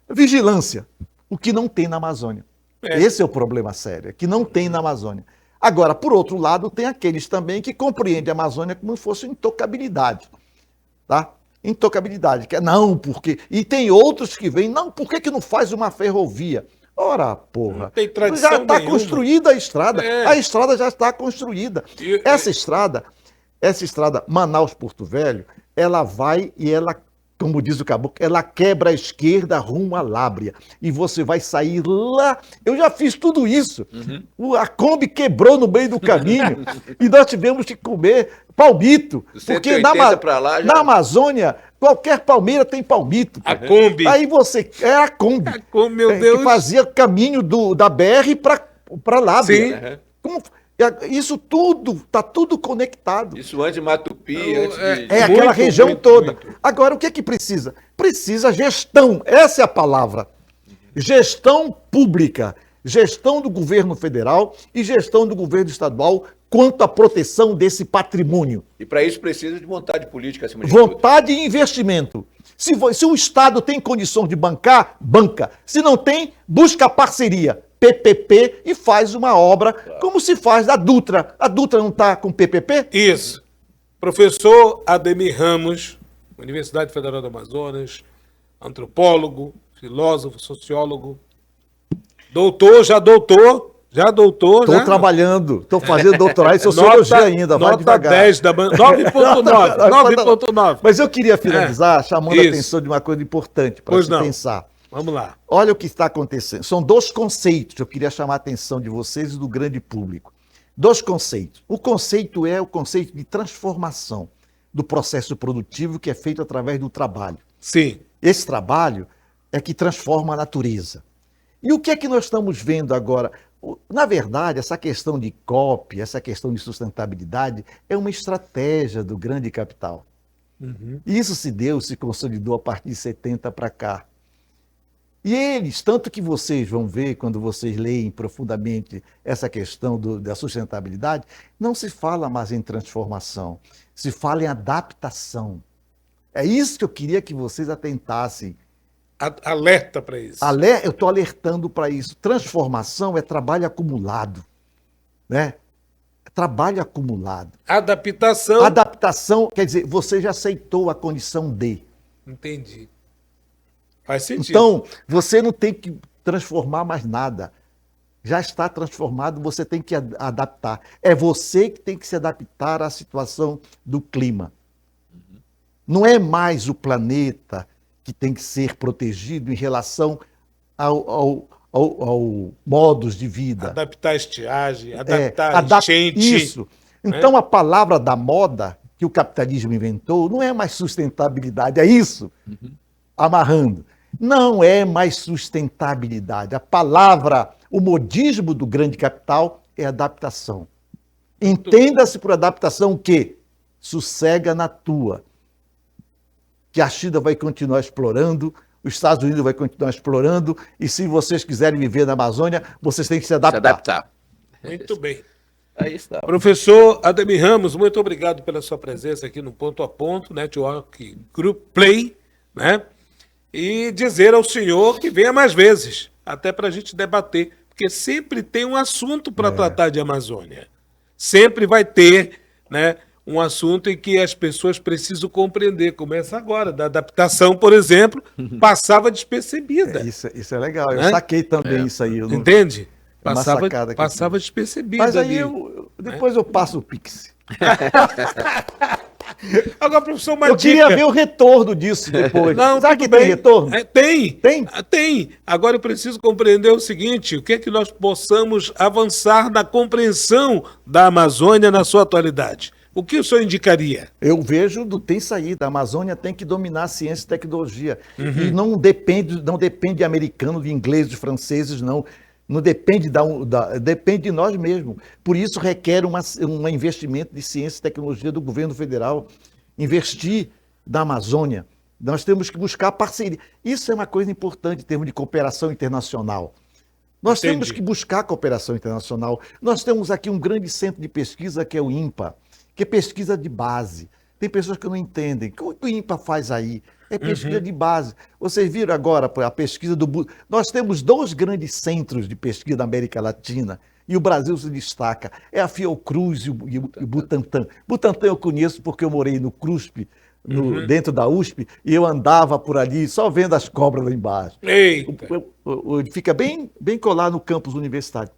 vigilância, o que não tem na Amazônia. Esse é o problema sério, que não tem na Amazônia. Agora, por outro lado, tem aqueles também que compreendem a Amazônia como se fosse intocabilidade. Tá? Intocabilidade, que é não, porque... E tem outros que vêm, não, por que não faz uma ferrovia? Ora, porra, Não tem tradição já está nenhuma. construída a estrada. É. A estrada já está construída. Essa estrada Manaus-Porto Velho, ela vai e ela, como diz o caboclo, ela quebra a esquerda rumo à Lábrea. E você vai sair lá. Eu já fiz tudo isso. A Kombi quebrou no meio do caminho e nós tivemos que comer palmito. Porque 180 pra lá já- na Amazônia, qualquer palmeira tem palmito. A Kombi. Aí você... É a Kombi. A Kombi, meu Deus. Que fazia caminho da BR para Lábrea. Sim. Isso tudo, está tudo conectado. Isso antes de Matupi, antes de... É aquela Muito, região muito, toda. muito. Agora, o que é que precisa? Precisa gestão, essa é a palavra. Gestão pública, gestão do governo federal e gestão do governo estadual quanto à proteção desse patrimônio. E para isso precisa de vontade política acima de tudo. Vontade e investimento. Se o Estado tem condições de bancar, banca. Se não tem, busca parceria, PPP, e faz uma obra como se faz da Dutra. A Dutra não está com PPP? Isso. Professor Ademir Ramos, Universidade Federal do Amazonas, antropólogo, filósofo, sociólogo, doutor. Estou trabalhando, estou fazendo doutorado em sociologia ainda, vai nota devagar. 10 da 9.9. 9.9. Mas eu queria finalizar chamando a isso. atenção de uma coisa importante para Pois se não. pensar. Vamos lá. Olha o que está acontecendo. São dois conceitos que eu queria chamar a atenção de vocês e do grande público. Dois conceitos. O conceito é o conceito de transformação do processo produtivo que é feito através do trabalho. Sim. Esse trabalho é que transforma a natureza. E o que é que nós estamos vendo agora? Na verdade, essa questão de COP, essa questão de sustentabilidade, é uma estratégia do grande capital. Isso se consolidou a partir de 70 para cá. E eles, tanto que vocês vão ver, quando vocês leem profundamente essa questão da sustentabilidade, não se fala mais em transformação, se fala em adaptação. É isso que eu queria que vocês atentassem. Alerta para isso. Eu estou alertando para isso. Transformação é trabalho acumulado, né? Trabalho acumulado. Adaptação. Adaptação, quer dizer, você já aceitou a condição de. Entendi. Faz sentido. Então, você não tem que transformar mais nada. Já está transformado, você tem que adaptar. É você que tem que se adaptar à situação do clima. Não é mais o planeta que tem que ser protegido em relação ao modos de vida. Adaptar a estiagem, adaptar a enchente. Isso. Então, a palavra da moda que o capitalismo inventou não é mais sustentabilidade, é isso. Amarrando. Não é mais sustentabilidade. A palavra, o modismo do grande capital é adaptação. Entenda-se por adaptação o quê? Sossega na tua. Que a China vai continuar explorando, os Estados Unidos vai continuar explorando, e se vocês quiserem viver na Amazônia, vocês têm que se adaptar. Muito bem. Aí está. Professor Ademir Ramos, muito obrigado pela sua presença aqui no Ponto a Ponto, Network Group Play, né? E dizer ao senhor que venha mais vezes, até para a gente debater, porque sempre tem um assunto para tratar de Amazônia. Sempre vai ter, né, um assunto em que as pessoas precisam compreender. Começa agora, da adaptação, por exemplo, passava despercebida. Isso é legal, eu Né? saquei também isso aí. Eu não... Entende? É uma sacada aqui. Passava despercebida. Mas aí ali. depois eu passo o Pix. Agora, professor, uma Eu queria dica. ver o retorno disso depois. Não, Será tudo que tem bem. retorno? Tem. Tem? Tem. Agora eu preciso compreender o seguinte: o que é que nós possamos avançar na compreensão da Amazônia na sua atualidade? O que o senhor indicaria? Eu vejo, tem saída. A Amazônia tem que dominar a ciência e tecnologia. Uhum. E não depende de americano, de inglês, de franceses, não. Não depende, depende de nós mesmos. Por isso requer um investimento de ciência e tecnologia do governo federal. Investir na Amazônia. Nós temos que buscar parceria. Isso é uma coisa importante em termos de cooperação internacional. Nós Entendi. temos que buscar cooperação internacional. Nós temos aqui um grande centro de pesquisa que é o INPA, que é pesquisa de base. Tem pessoas que não entendem. O que o INPA faz aí? É pesquisa de base. Vocês viram agora a pesquisa do... Nós temos 2 grandes centros de pesquisa da América Latina e o Brasil se destaca. É a Fiocruz e o Butantan. Butantan eu conheço porque eu morei no CRUSP, dentro da USP, e eu andava por ali só vendo as cobras lá embaixo. Eita. Fica bem colado no campus universitário.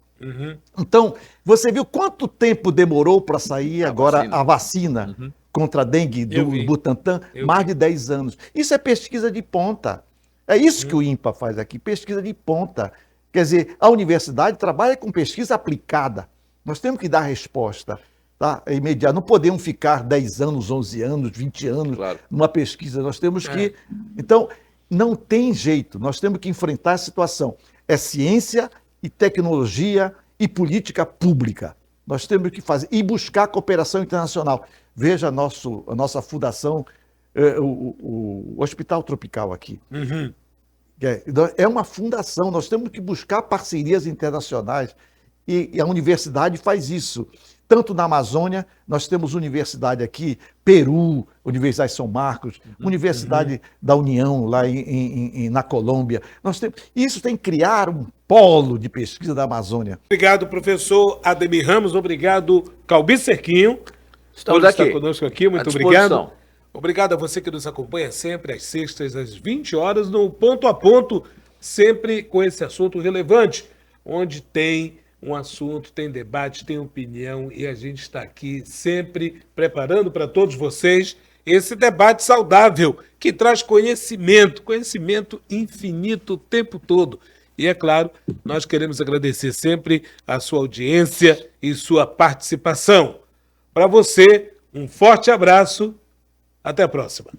Então, você viu quanto tempo demorou para sair agora a vacina contra a dengue do Butantan? Mais de 10 anos. Isso é pesquisa de ponta. É isso que o INPA faz aqui, pesquisa de ponta. Quer dizer, a universidade trabalha com pesquisa aplicada. Nós temos que dar resposta. Tá? É imediato. Não podemos ficar 10 anos, 11 anos, 20 anos numa pesquisa. Nós temos que... Então, não tem jeito. Nós temos que enfrentar a situação. É ciência e tecnologia e política pública. Nós temos que fazer e buscar cooperação internacional. Veja a nossa fundação, o Hospital Tropical aqui. É uma fundação, nós temos que buscar parcerias internacionais e a universidade faz isso. Tanto na Amazônia, nós temos universidade aqui, Peru, Universidade de São Marcos, Universidade da União, lá na Colômbia. Isso tem que criar um polo de pesquisa da Amazônia. Obrigado, professor Ademir Ramos. Obrigado, Calbi Cerquinho. Estamos aqui. Está conosco aqui. Muito obrigado. Obrigado a você que nos acompanha sempre às sextas, às 20 horas, no Ponto a Ponto, sempre com esse assunto relevante, onde tem um assunto, tem debate, tem opinião e a gente está aqui sempre preparando para todos vocês esse debate saudável que traz conhecimento infinito o tempo todo. E é claro, nós queremos agradecer sempre a sua audiência e sua participação. Para você, um forte abraço. Até a próxima.